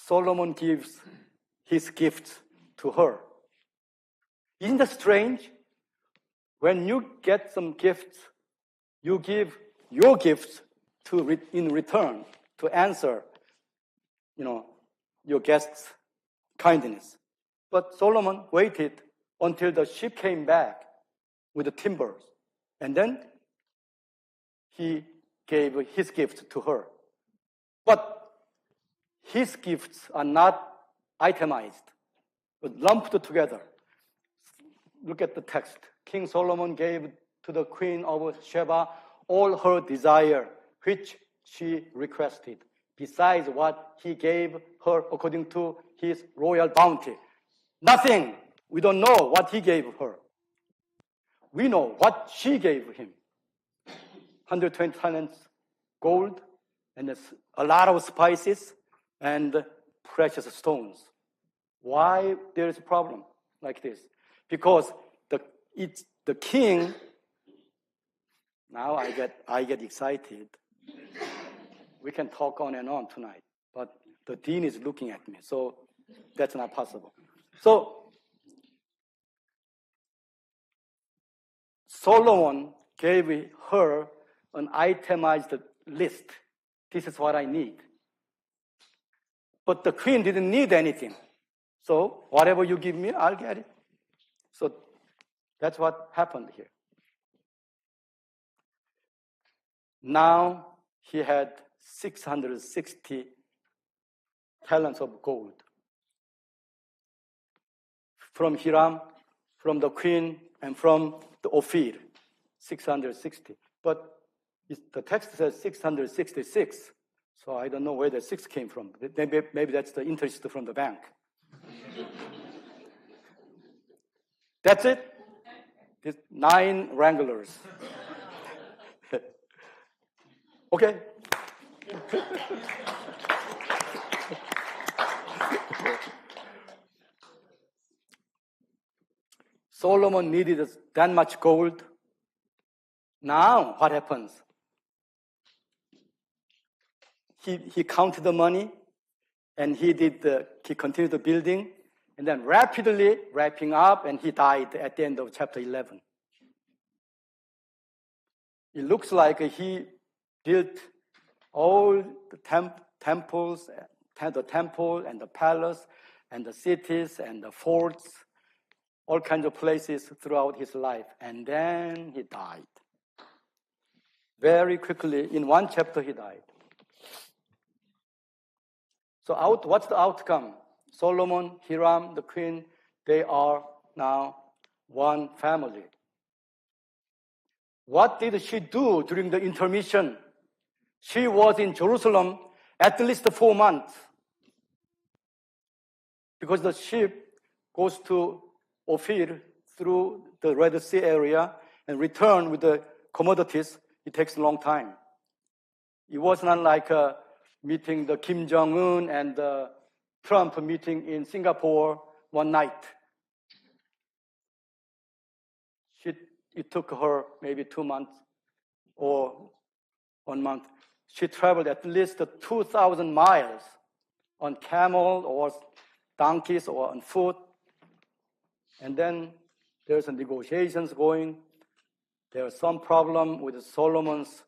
Solomon gives his gifts to her. Isn't that strange? When you get some gifts, you give your gifts in return to answer, your guest's kindness. But Solomon waited until the ship came back with the timbers, and then he gave his gift to her. But his gifts are not itemized, but lumped together. Look at the text. King Solomon gave to the queen of Sheba all her desire, which she requested, besides what he gave her according to his royal bounty. Nothing. We don't know what he gave her. We know what she gave him. 120 talents gold, and a lot of spices, and precious stones. Why there is a problem like this? Because the king, now I get excited. We can talk on and on tonight, but the dean is looking at me, so that's not possible. So Solomon gave her an itemized list. This is what I need. But the queen didn't need anything. So whatever you give me, I'll get it. So that's what happened here. Now he had 660 talents of gold. From Hiram, from the queen, and from the Ophir, 660. But the text says 666, so I don't know where the 6 came from. Maybe that's the interest from the bank. That's it. It's 9 wranglers. Okay. Solomon needed that much gold. Now, what happens? He counted the money, and he continued the building, and then rapidly wrapping up, and he died at the end of chapter 11. It looks like he built all the temples, the temple and the palace and the cities and the forts, all kinds of places throughout his life. And then he died. Very quickly, in one chapter, he died. So what's the outcome? Solomon, Hiram, the queen, they are now one family. What did she do during the intermission? She was in Jerusalem at least 4 months. Because the ship goes to Ophir through the Red Sea area and return with the commodities, it takes a long time. It was not like meeting the Kim Jong-un and Trump meeting in Singapore one night. It took her maybe 2 months or 1 month. She traveled at least 2,000 miles on camel or donkeys or on foot. And then there's negotiations going. There's some problem with Solomon's.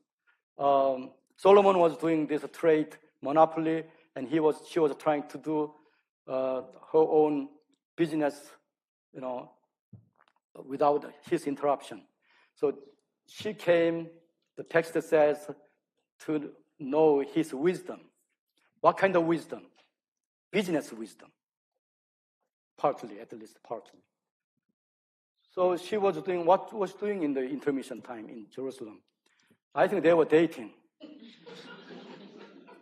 Solomon was doing this trade monopoly, and she was trying to do her own business, without his interruption. So she came, the text says, to know his wisdom. What kind of wisdom? Business wisdom. Partly, at least partly. So she was doing what was doing in the intermission time in Jerusalem. I think they were dating.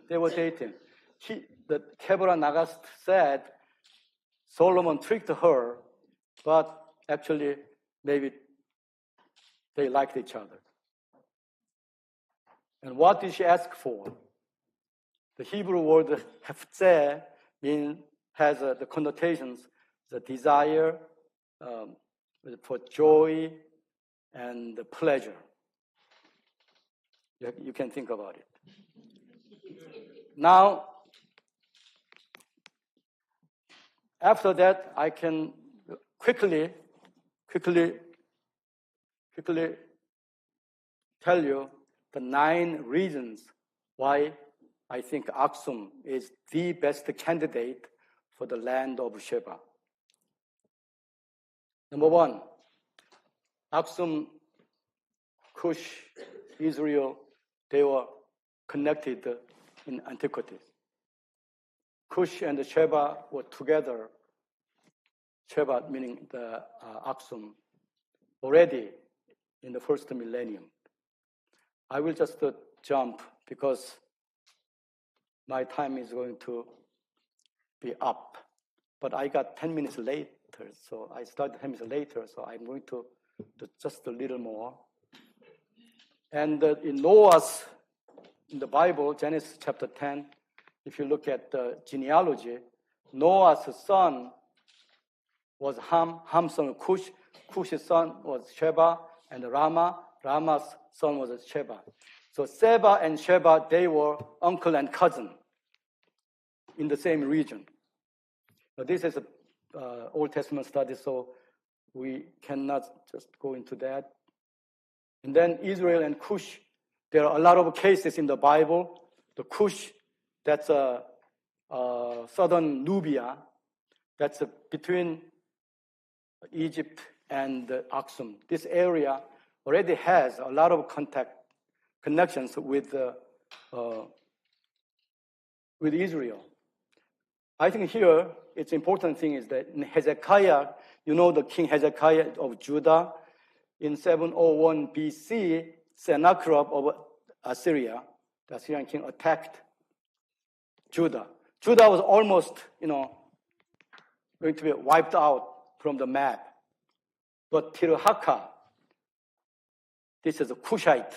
They were dating. The Kevorah Nagast said Solomon tricked her, but actually maybe they liked each other. And what did she ask for? The Hebrew word hefzeh has the connotations, the desire for joy and pleasure. You can think about it. Now, after that, I can quickly tell you the 9 reasons why I think Aksum is the best candidate for the land of Sheba. Number 1, Aksum, Cush, Israel, they were connected in antiquity. Cush and Sheba were together, Sheba meaning the Aksum, already in the first millennium. I will just jump because my time is going to be up. But I got 10 minutes later, so I started 10 minutes later, so I'm going to do just a little more. And in the Bible, Genesis chapter 10, if you look at the genealogy, Noah's son was Ham, Ham's son was Cush, Cush's son was Sheba, and Rama's son was Sheba. So Seba and Sheba, they were uncle and cousin in the same region. Now, this is an Old Testament study, so we cannot just go into that. And then Israel and Cush, there are a lot of cases in the Bible. The Cush, that's southern Nubia, that's between Egypt and Aksum. This area already has a lot of connections with with Israel. I think here, it's important thing is that in Hezekiah, the king Hezekiah of Judah, in 701 BC, Sennacherib of Assyria, the Assyrian king, attacked Judah. Judah was almost, going to be wiped out from the map. But Tirhakah, this is a Cushite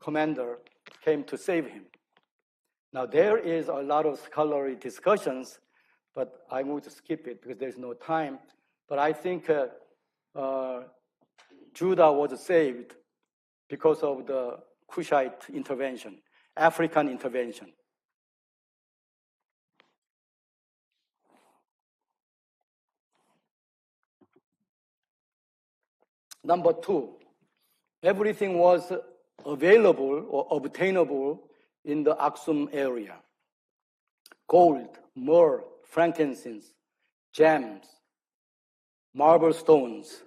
commander, came to save him. Now, there is a lot of scholarly discussions, but I'm going to skip it because there's no time. But I think Judah was saved because of the Cushite intervention, African intervention. Number two, everything was available or obtainable in the Aksum area. Gold, myrrh, frankincense, gems, marble stones,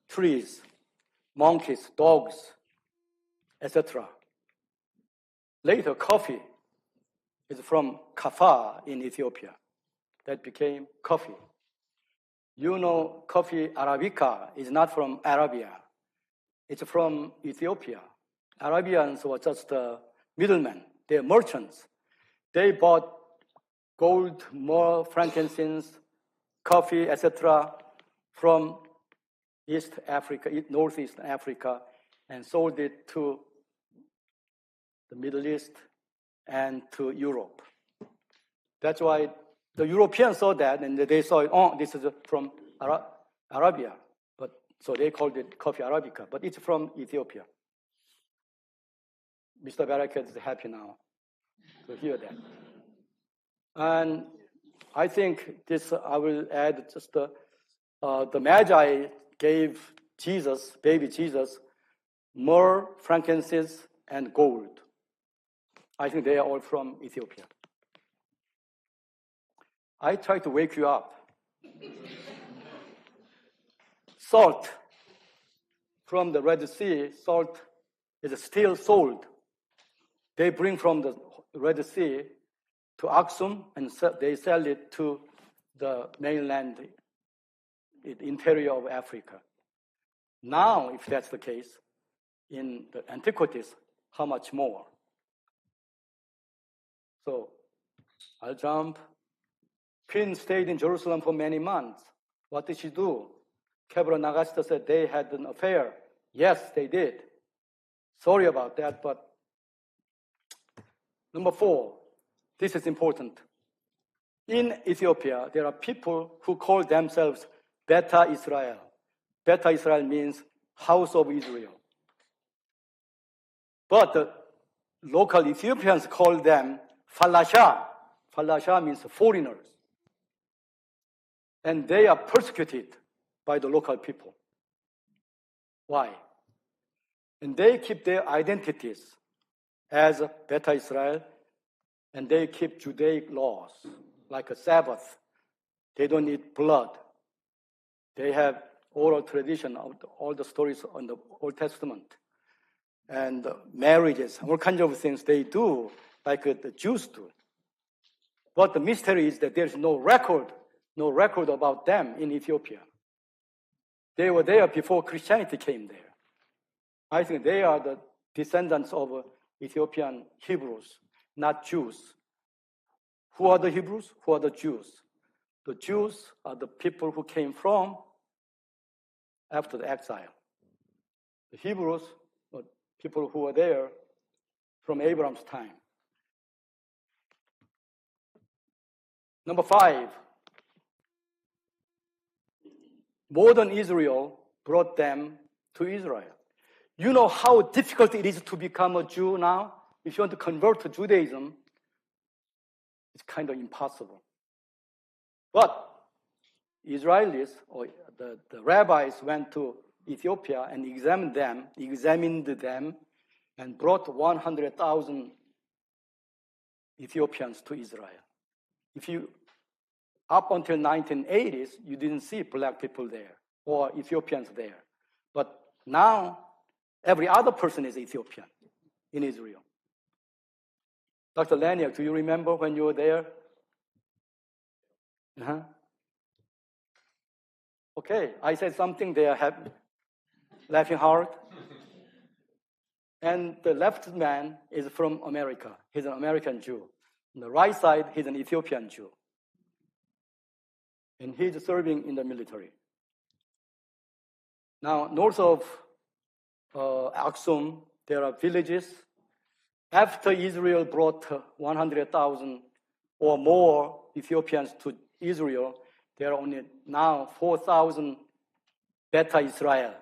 trees, monkeys, dogs, etc. Later, coffee is from Kaffa in Ethiopia. That became coffee. Coffee Arabica is not from Arabia. It's from Ethiopia. Arabians were just middlemen. They're merchants. They bought gold, myrrh, frankincense, coffee, etc. from East Africa, Northeast Africa, and sold it to the Middle East and to Europe. That's why the Europeans saw that, and they saw it, this is from Arabia. So they called it coffee Arabica, but it's from Ethiopia. Mr. Barakat is happy now to hear that. And I think I will add just the Magi gave Jesus, baby Jesus, myrrh, frankincense, and gold. I think they are all from Ethiopia. I try to wake you up. Salt from the Red Sea, salt is still sold. They bring from the Red Sea to Aksum, and they sell it to the mainland, the interior of Africa. Now, if that's the case, in the antiquities, how much more? So, I'll jump. Queen stayed in Jerusalem for many months. What did she do? Kebra Nagasta said they had an affair. Yes, they did. Sorry about that, but number 4, this is important. In Ethiopia, there are people who call themselves Beta Israel. Beta Israel means house of Israel. But the local Ethiopians call them Falasha. Falasha means foreigners. And they are persecuted by the local people. Why? And they keep their identities as Beta Israel, and they keep Judaic laws, like a Sabbath. They don't eat blood. They have oral tradition of all the stories on the Old Testament. And marriages, all kinds of things they do, like the Jews do. But the mystery is that there's no record about them in Ethiopia. They were there before Christianity came there. I think they are the descendants of Ethiopian Hebrews, not Jews. Who are the Hebrews? Who are the Jews? The Jews are the people who came from after the exile. The Hebrews were people who were there from Abraham's time. Number 5, modern Israel brought them to Israel. You know how difficult it is to become a Jew now? If you want to convert to Judaism, it's kind of impossible. But Israelis, or the rabbis, went to Ethiopia and examined them, and brought 100,000 Ethiopians to Israel. Up until 1980s, you didn't see black people there or Ethiopians there. But now, every other person is Ethiopian in Israel. Dr. Laniak, do you remember when you were there? Uh-huh. Okay, I said something, they are laughing hard. And the left man is from America. He's an American Jew. On the right side, he's an Ethiopian Jew. And he's serving in the military. Now, north of Aksum, there are villages. After Israel brought 100,000 or more Ethiopians to Israel, there are only now 4,000 Beta Israel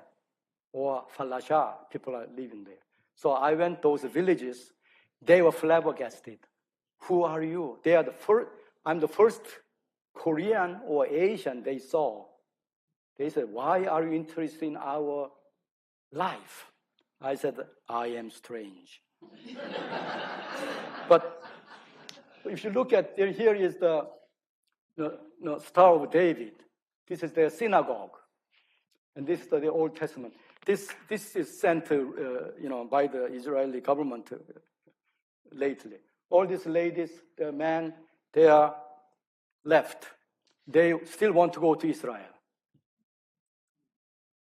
or Falasha people are living there. So I went to those villages. They were flabbergasted. Who are you? They are the first. I'm the first Korean or Asian they saw. They said, why are you interested in our life? I said, I am strange. But if you look at, here is the Star of David. This is their synagogue. And this is the Old Testament. This is sent by the Israeli government lately. All these ladies, the men, they are left. They still want to go to Israel.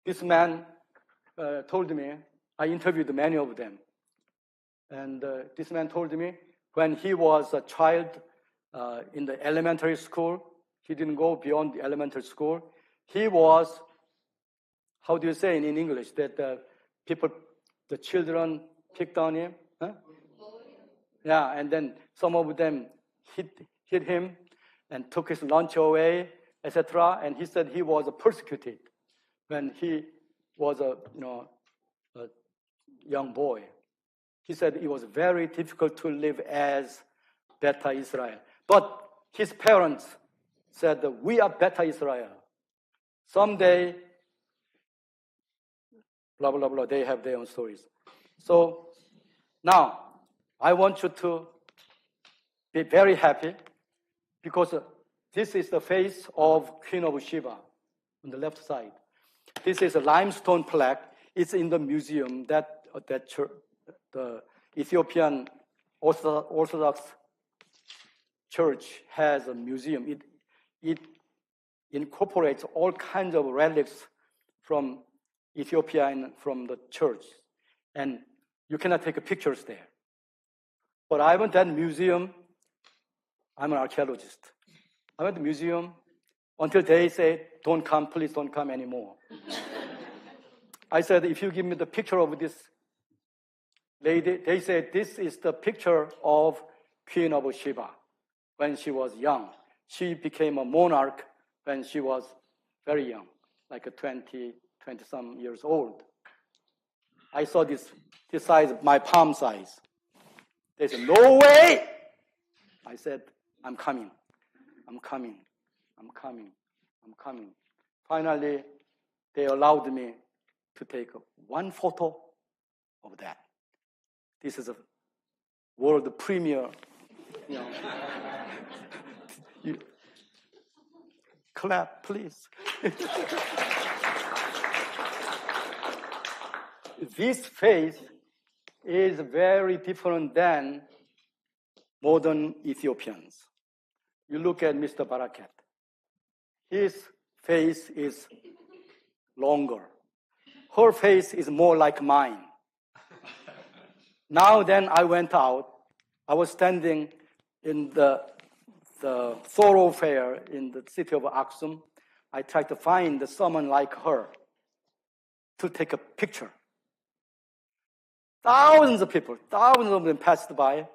This man told me, I interviewed many of them. And this man told me when he was a child in the elementary school, he didn't go beyond the elementary school. He was, how do you say in English, that the children picked on him? Huh? Yeah, and then some of them hit him and took his lunch away, etc. And he said he was persecuted when he was a young boy. He said it was very difficult to live as Beta Israel. But his parents said, we are Beta Israel. Someday, blah, blah, blah, they have their own stories. So now, I want you to be very happy because this is the face of Queen of Sheba on the left side. This is a limestone plaque. It's in the museum that church, the Ethiopian Orthodox Church has a museum. It incorporates all kinds of relics from Ethiopia and from the church. And you cannot take pictures there. But I went to that museum. I'm an archaeologist. I went to the museum until they said, don't come, please don't come anymore. I said, if you give me the picture of this lady, they said, this is the picture of Queen of Sheba when she was young. She became a monarch when she was very young, like 20-some years old. I saw this size, my palm size. They said, no way! I said, I'm coming. Finally, they allowed me to take one photo of that. This is a world premiere. Clap, please. This face is very different than modern Ethiopians. You look at Mr. Barakat. His face is longer. Her face is more like mine. Now then I went out. I was standing in the thoroughfare in the city of Aksum. I tried to find someone like her to take a picture. Thousands of people, thousands of them passed by.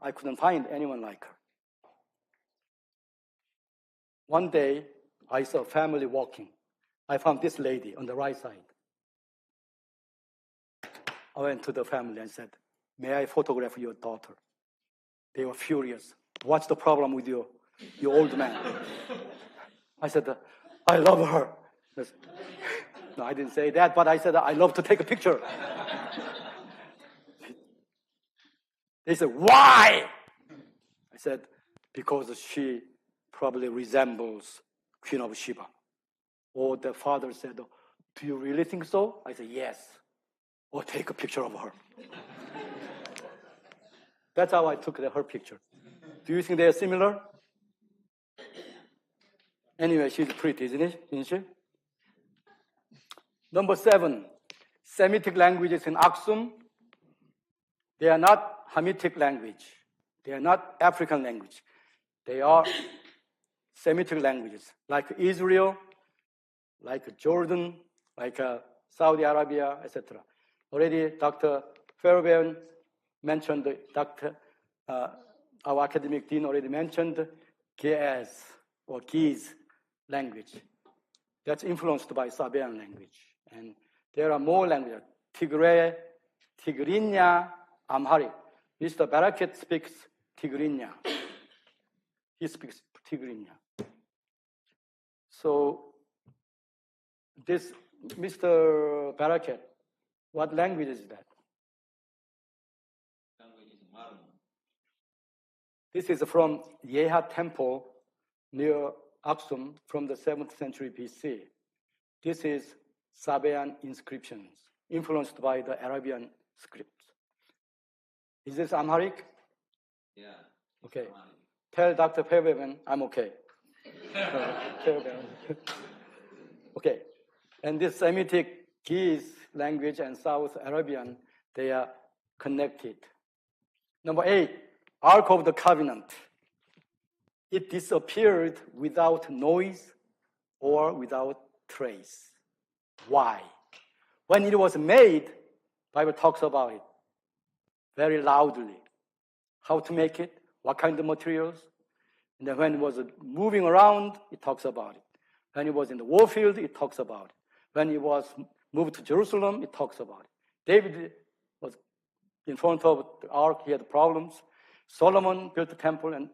I couldn't find anyone like her. One day, I saw a family walking. I found this lady on the right side. I went to the family and said, may I photograph your daughter? They were furious. What's the problem with you old man? I said, I love her. No, I didn't say that, but I said, I love to take a picture. They said, why? I said, because she probably resembles Queen of Sheba. Or the father said, do you really think so? I said, yes. Or take a picture of her. That's how I took her picture. Do you think they are similar? Anyway, she's pretty, isn't she? Number 7, Semitic languages in Aksum. They are not Hamitic language. They are not African language. They are Semitic languages, like Israel, like Jordan, like Saudi Arabia, etc. Already Dr. Fairbairn mentioned, our academic dean already mentioned Ge'ez or Giz language. That's influenced by Sabaean language. And there are more languages, Tigray, Tigrinya, Amharic. Mr. Barakat speaks Tigrinya. He speaks Tigrinya. So this Mr. Barakat, what language is that? This is from Yeha Temple near Aksum from the 7th century BC. This is Sabaean inscriptions influenced by the Arabian scripts. Is this Amharic? Yeah. Okay. Tell Dr. Fairbairn I'm okay. Okay. And this Semitic Giz language and South Arabian, they are connected. Number 8, Ark of the Covenant. It disappeared without noise or without trace. Why? When it was made, Bible talks about it very loudly. How to make it, what kind of materials. And then when it was moving around, it talks about it. When it was in the war field, it talks about it. When it was moved to Jerusalem, it talks about it. David was in front of the ark, he had problems. Solomon built the temple and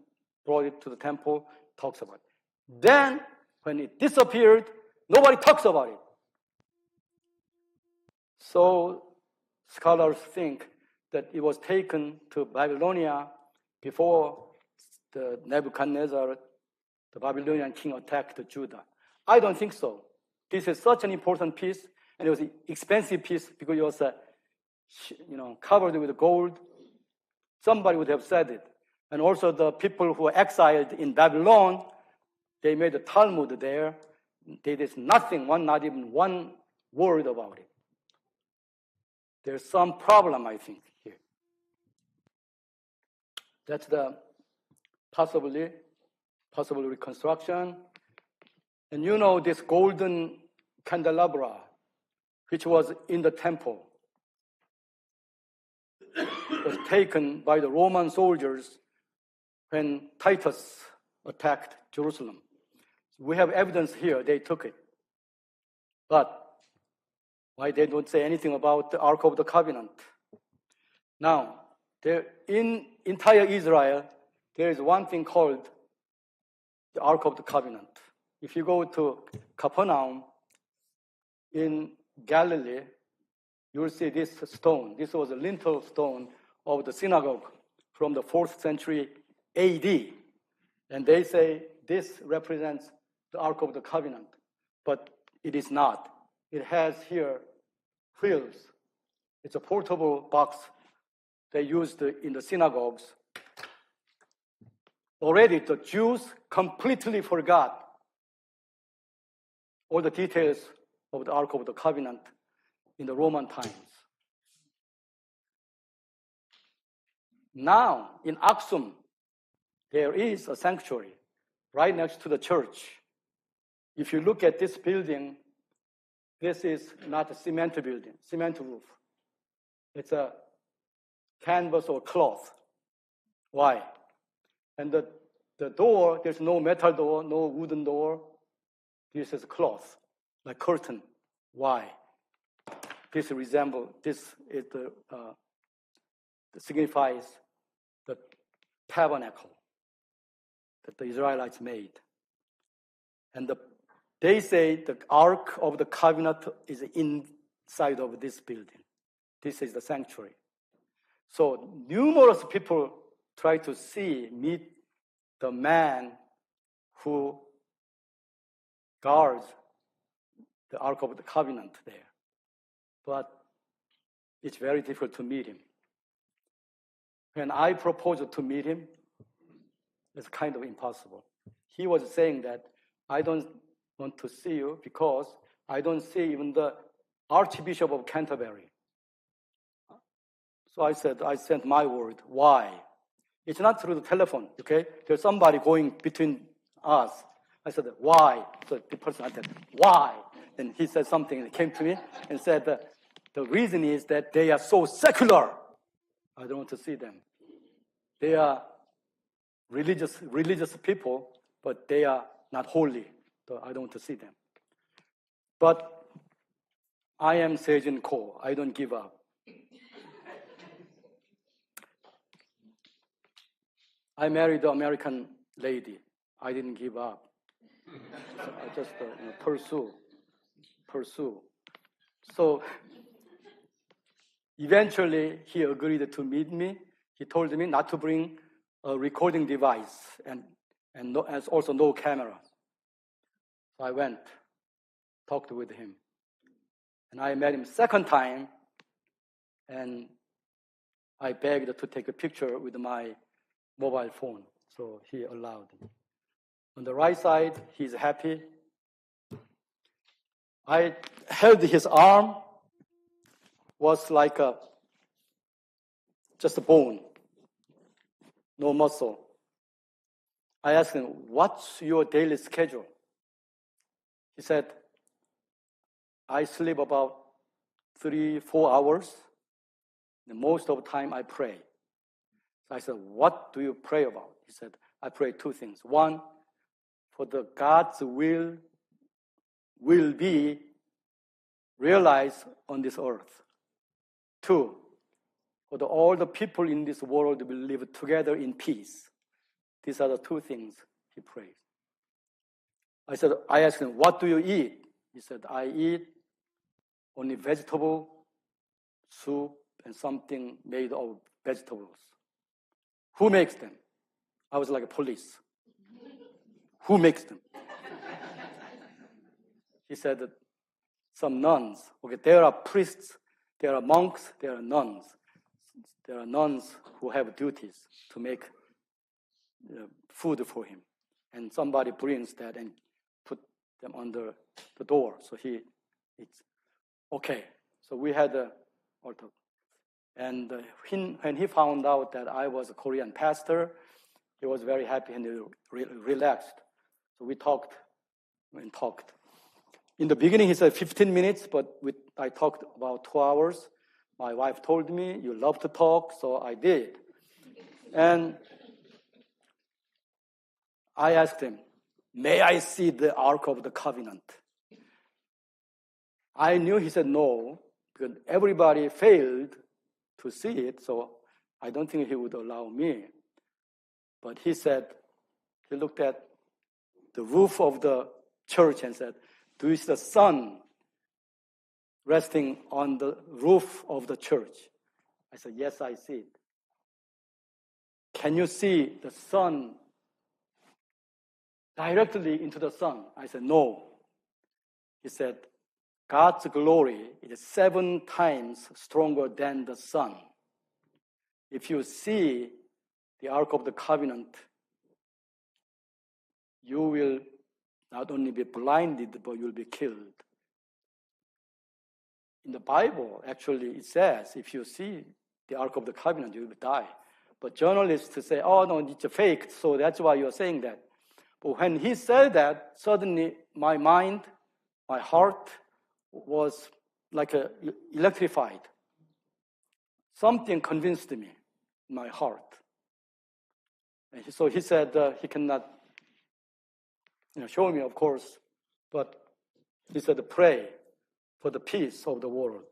brought it to the temple, talks about it. Then, when it disappeared, nobody talks about it. So, scholars think that it was taken to Babylonia before the Nebuchadnezzar, the Babylonian king, attacked Judah. I don't think so. This is such an important piece, and it was an expensive piece because it was, covered with gold. Somebody would have said it. And also the people who were exiled in Babylon, they made a Talmud there. There is nothing, not even one word about it. There's some problem, I think, here. That's the possible reconstruction. And you know this golden candelabra, which was in the temple, was taken by the Roman soldiers when Titus attacked Jerusalem. We have evidence here, they took it. But why they don't say anything about the Ark of the Covenant? Now, there, in entire Israel, there is one thing called the Ark of the Covenant. If you go to Capernaum in Galilee, you will see this stone. This was a lintel stone of the synagogue from the 4th century AD. And they say this represents the Ark of the Covenant, but it is not. It has here wheels. It's a portable box they used in the synagogues. Already the Jews completely forgot all the details of the Ark of the Covenant in the Roman times. Now, in Aksum, there is a sanctuary right next to the church. If you look at this building, this is not a cement building, cement roof. It's a canvas or cloth. Why? And the door, there's no metal door, no wooden door. This is a cloth, like curtain. Why? This is signifies the tabernacle that the Israelites made. And they say the Ark of the Covenant is inside of this building. This is the sanctuary. So numerous people try to meet the man who guards the Ark of the Covenant there. But it's very difficult to meet him. when I proposed to meet him, it's kind of impossible. He was saying that I don't want to see you because I don't see even the Archbishop of Canterbury. So I said, I sent my word. Why? It's not through the telephone, okay? There's somebody going between us. I said, why? So the person said, why? And he said something and came to me and said, the reason is that they are so secular. I don't want to see them. They are religious people, but they are not holy. So I don't want to see them. But I am Sejin Ko. I don't give up. I married an American lady. I didn't give up. So I just pursue. So eventually he agreed to meet me. He told me not to bring a recording device and also no camera. So I went, talked with him. And I met him second time, and I begged to take a picture with my mobile phone. So he allowed me. On the right side, he's happy. I held his arm, was like just a bone, no muscle. I asked him, what's your daily schedule? He said, I sleep about 3-4 hours. And most of the time I pray. So I said, what do you pray about? He said, I pray two things. One, for the God's will be realized on this earth. Two, for all the people in this world will live together in peace. These are the two things he prays. I asked him, what do you eat? He said, I eat only vegetable, soup, and something made of vegetables. Who makes them? I was like a police. Who makes them? He said that some nuns. Okay, there are priests, there are monks, there are nuns. There are nuns who have duties to make food for him. And somebody brings that and put them under the door. So he eats. Okay, so we had a altar. And when he found out that I was a Korean pastor, he was very happy and relaxed. So we talked and talked. In the beginning, he said 15 minutes, but I talked about 2 hours. My wife told me, you love to talk, so I did. And I asked him, may I see the Ark of the Covenant? I knew he said no, because everybody failed to see it, so I don't think he would allow me. But he said, he looked at the roof of the church and said, do you see the sun resting on the roof of the church? I said, yes, I see it. Can you see the sun directly into the sun? I said, no. He said, God's glory is 7 times stronger than the sun. If you see the Ark of the Covenant, you will not only be blinded, but you'll be killed. In the Bible, actually, it says, if you see the Ark of the Covenant, you will die. But journalists say, oh, no, it's a fake, so that's why you're saying that. But when he said that, suddenly my mind, my heart was like electrified. Something convinced me in my heart. And so he said he cannot show me, of course, but he said pray for the peace of the world.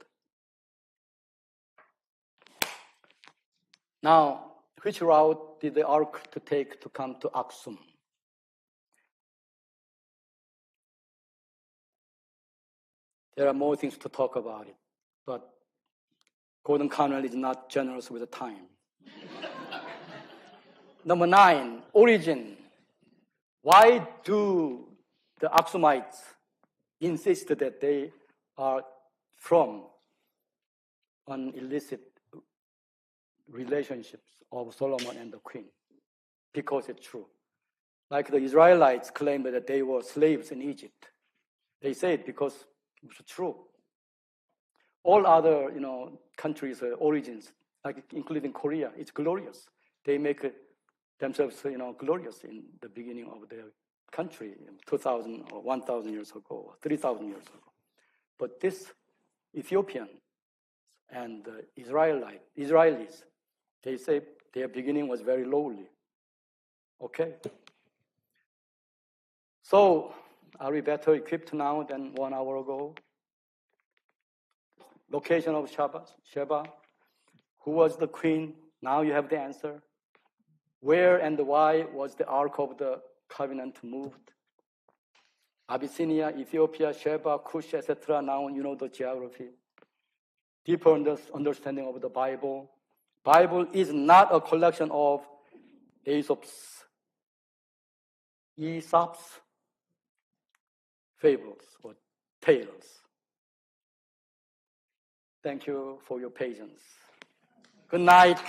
Now, which route did the ark to take to come to Aksum? There are more things to talk about it, but Gordon Conwell is not generous with the time. Number 9, origin. Why do the Aksumites insist that they are from an illicit relationships of Solomon and the queen, because it's true. Like the Israelites claim that they were slaves in Egypt. They say it because it's true. All other, countries' origins, like including Korea, it's glorious. They make themselves, glorious in the beginning of their country, 2,000 or 1,000 years ago, or 3,000 years ago. But this Ethiopian and Israelis, they say their beginning was very lowly. Okay. So, are we better equipped now than 1 hour ago? Location of Sheba. Who was the queen? Now you have the answer. Where and why was the Ark of the Covenant moved? Abyssinia, Ethiopia, Sheba, Cush, etc. Now you know the geography. Deeper understanding of the Bible. Bible is not a collection of Aesop's fables or tales. Thank you for your patience. Good night.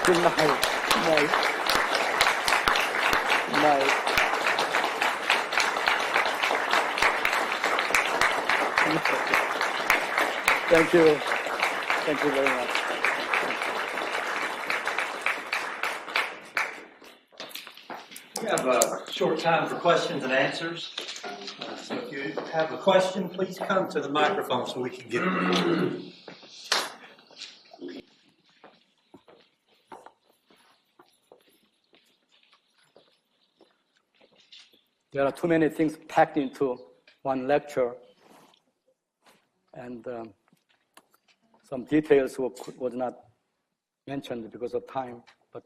Good night. Good night. Good night. Thank you. Thank you very much. We have a short time for questions and answers. So if you have a question, please come to the microphone so we can get it. There are too many things packed into one lecture, and some details was not mentioned because of time, but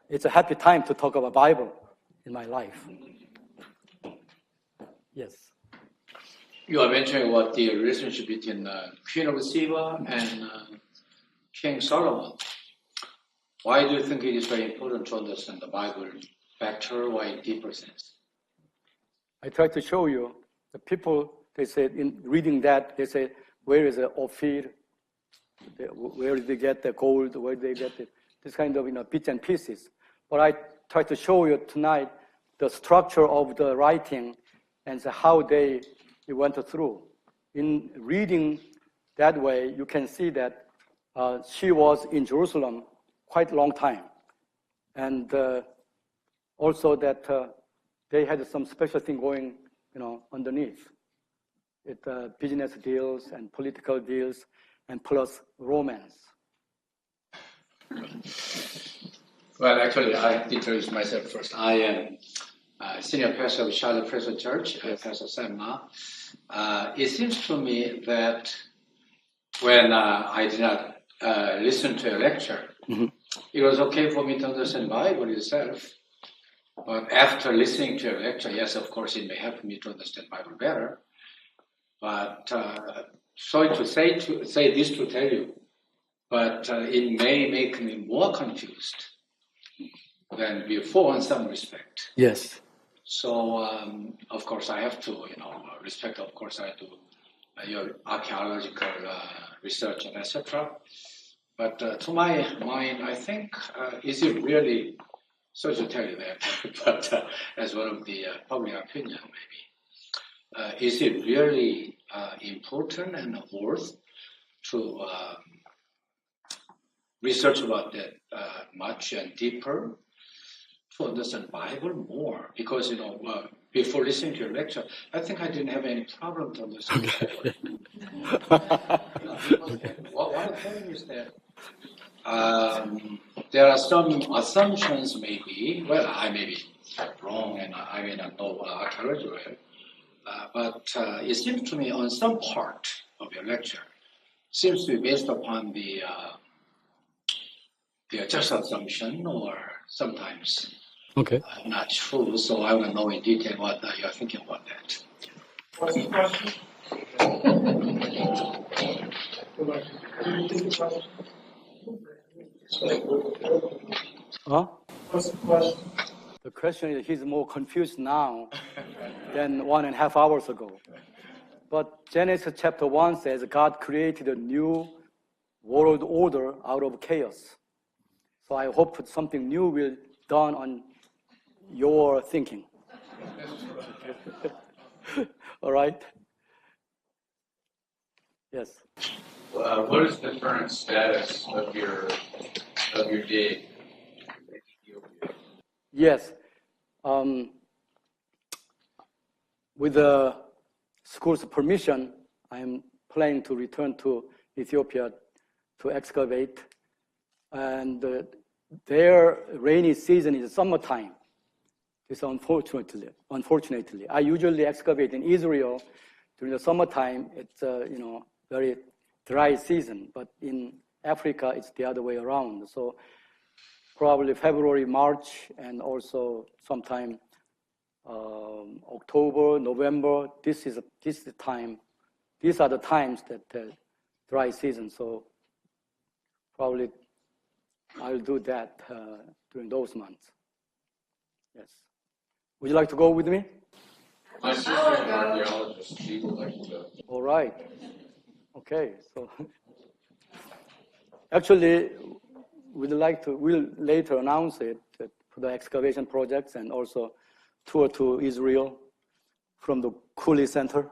it's a happy time to talk about Bible in my life. Yes. You are mentioning what the relationship between Queen of Sheba and King Solomon. Why do you think it is very important to understand the Bible better or in deeper sense? I tried to show you the people, they said, in reading that, they say, where is the Ophir? Where did they get the gold? Where did they get it? This kind of, bits and pieces. But I tried to show you tonight the structure of the writing and how they went through. In reading that way, you can see that she was in Jerusalem quite a long time. And also that they had some special thing going, underneath. It business deals and political deals and plus romance. Well, actually, I have to introduce myself first. I am senior pastor of Charlotte Presbyterian Church, Pastor Sam Ma. It seems to me that when I did not listen to a lecture, it was okay for me to understand Bible itself. But after listening to a lecture, yes, of course, it may help me to understand Bible better. But sorry to say this to tell you, but it may make me more confused than before in some respect. Yes. So, of course, I have to, respect, of course, I do your archaeological research and etc. But to my mind, I think, is it really, sorry to tell you that, but as one of the public opinion, maybe, is it really important and worth to research about that much and deeper to understand Bible more? Because, before listening to your lecture, I think I didn't have any problem to understand Bible. What I'm telling you is that there are some assumptions maybe, well, I may be wrong and I may not know archaeology well, but it seems to me on some part of your lecture seems to be based upon the just assumption or sometimes not true. So I want to know in detail what you're thinking about that. What's the question? Huh? What's the question? The question is, he's more confused now than 1.5 hours ago. But Genesis chapter 1 says God created a new world order out of chaos. So I hope something new will dawn on your thinking. All right? Yes. What is the current status of your dig? Yes. With the school's permission, I'm planning to return to Ethiopia to excavate. And their rainy season is summertime. It's unfortunately. I usually excavate in Israel during the summertime. It's very dry season, but in Africa it's the other way around. So probably February, March, and also sometime October, November. This is the time. These are the times that dry season. So probably I'll do that during those months. Yes. Would you like to go with me? My sister's an archaeologist. She would like to go. All right. Okay. So actually, we'll later announce it for the excavation projects and also tour to Israel from the Cooley Center.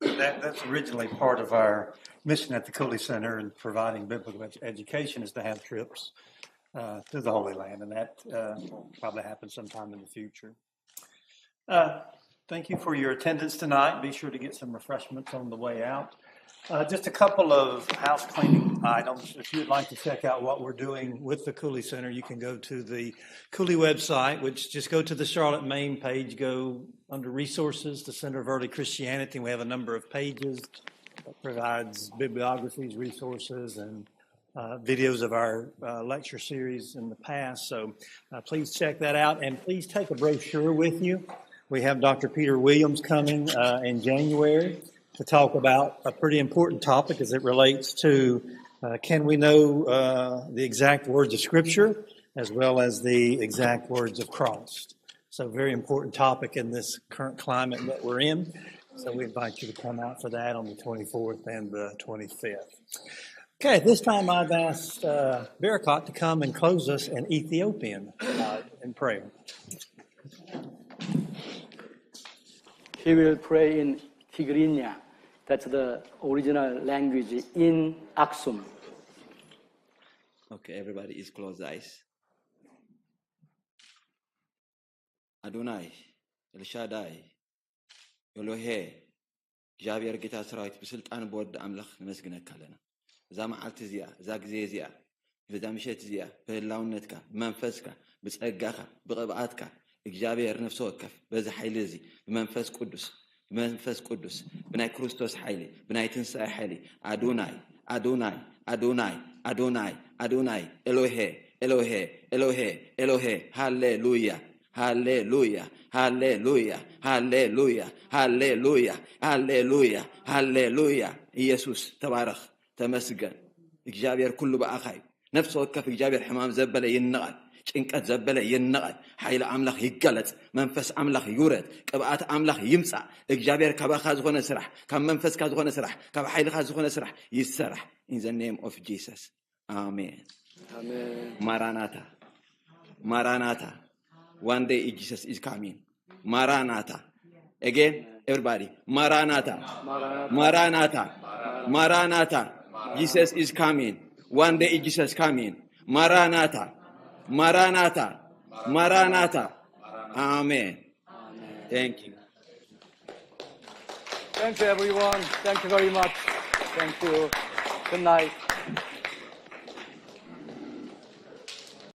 That's originally part of our mission at the Cooley Center in providing biblical education is to have trips to the Holy Land, and that will probably happen sometime in the future. Thank you for your attendance tonight. Be sure to get some refreshments on the way out. Just a couple of house cleaning items. If you'd like to check out what we're doing with the Cooley Center, you can go to the Cooley website, which just go to the Charlotte main page, go under Resources, the Center of Early Christianity, and we have a number of pages that provides bibliographies, resources, and videos of our lecture series in the past. So please check that out, and please take a brochure with you. We have Dr. Peter Williams coming in January to talk about a pretty important topic as it relates to can we know the exact words of Scripture as well as the exact words of Christ. So very important topic in this current climate that we're in. So we invite you to come out for that on the 24th and the 25th. Okay, this time I've asked Barakat to come and close us in Ethiopian in prayer. He will pray in Tigrinya. That's the original language in Aksum. Okay, everybody is close eyes. Adonai, El Shaddai, Elohe, Javier Gita Srait, Bisultan Bod Amlach, Mesgina Kalena. Zama Altizia, Zagzezia, Vidamshetzia, Pelaunetka, Manfeska, Bisagacha, Brabatka, Javier Nefsokaf, Bezahilizi, Manfes Kudus. منفس قدس بناي كريستوس حيلي بناي تنسى حيلي أدوناي أدوناي أدوناي أدوناي أدوناي إلهي إلهي إلهي إلهي هاليلويا هاليلويا هاليلويا هاليلويا هاليلويا هاليلويا هاليلويا يسوس تبارك تمسجن إجابير كله بأخاي نفسه وكف إجابير حمام زبلة ينقل ጭንቀት ዘበለ ይነቃል ኃይለ አምላክ ይገለጽ መንፈስ አምላክ ይውረድ ቅብአት አምላክ ይምጻ እግዚአብሔር ከባኻ ዝኾነ ስራሕ ካብ መንፈስካ ዝኾነ ስራሕ ካብ ኃይልካ ዝኾነ ስራሕ ይሰራሕ in the name of Jesus amen amen maranatha maranatha one day Jesus is coming maranatha again everybody maranatha maranatha maranatha Jesus is coming one day Jesus is coming maranatha Maranatha, Maranatha, Amen. Thank you. Thank you, everyone. Thank you very much. Thank you. Good night.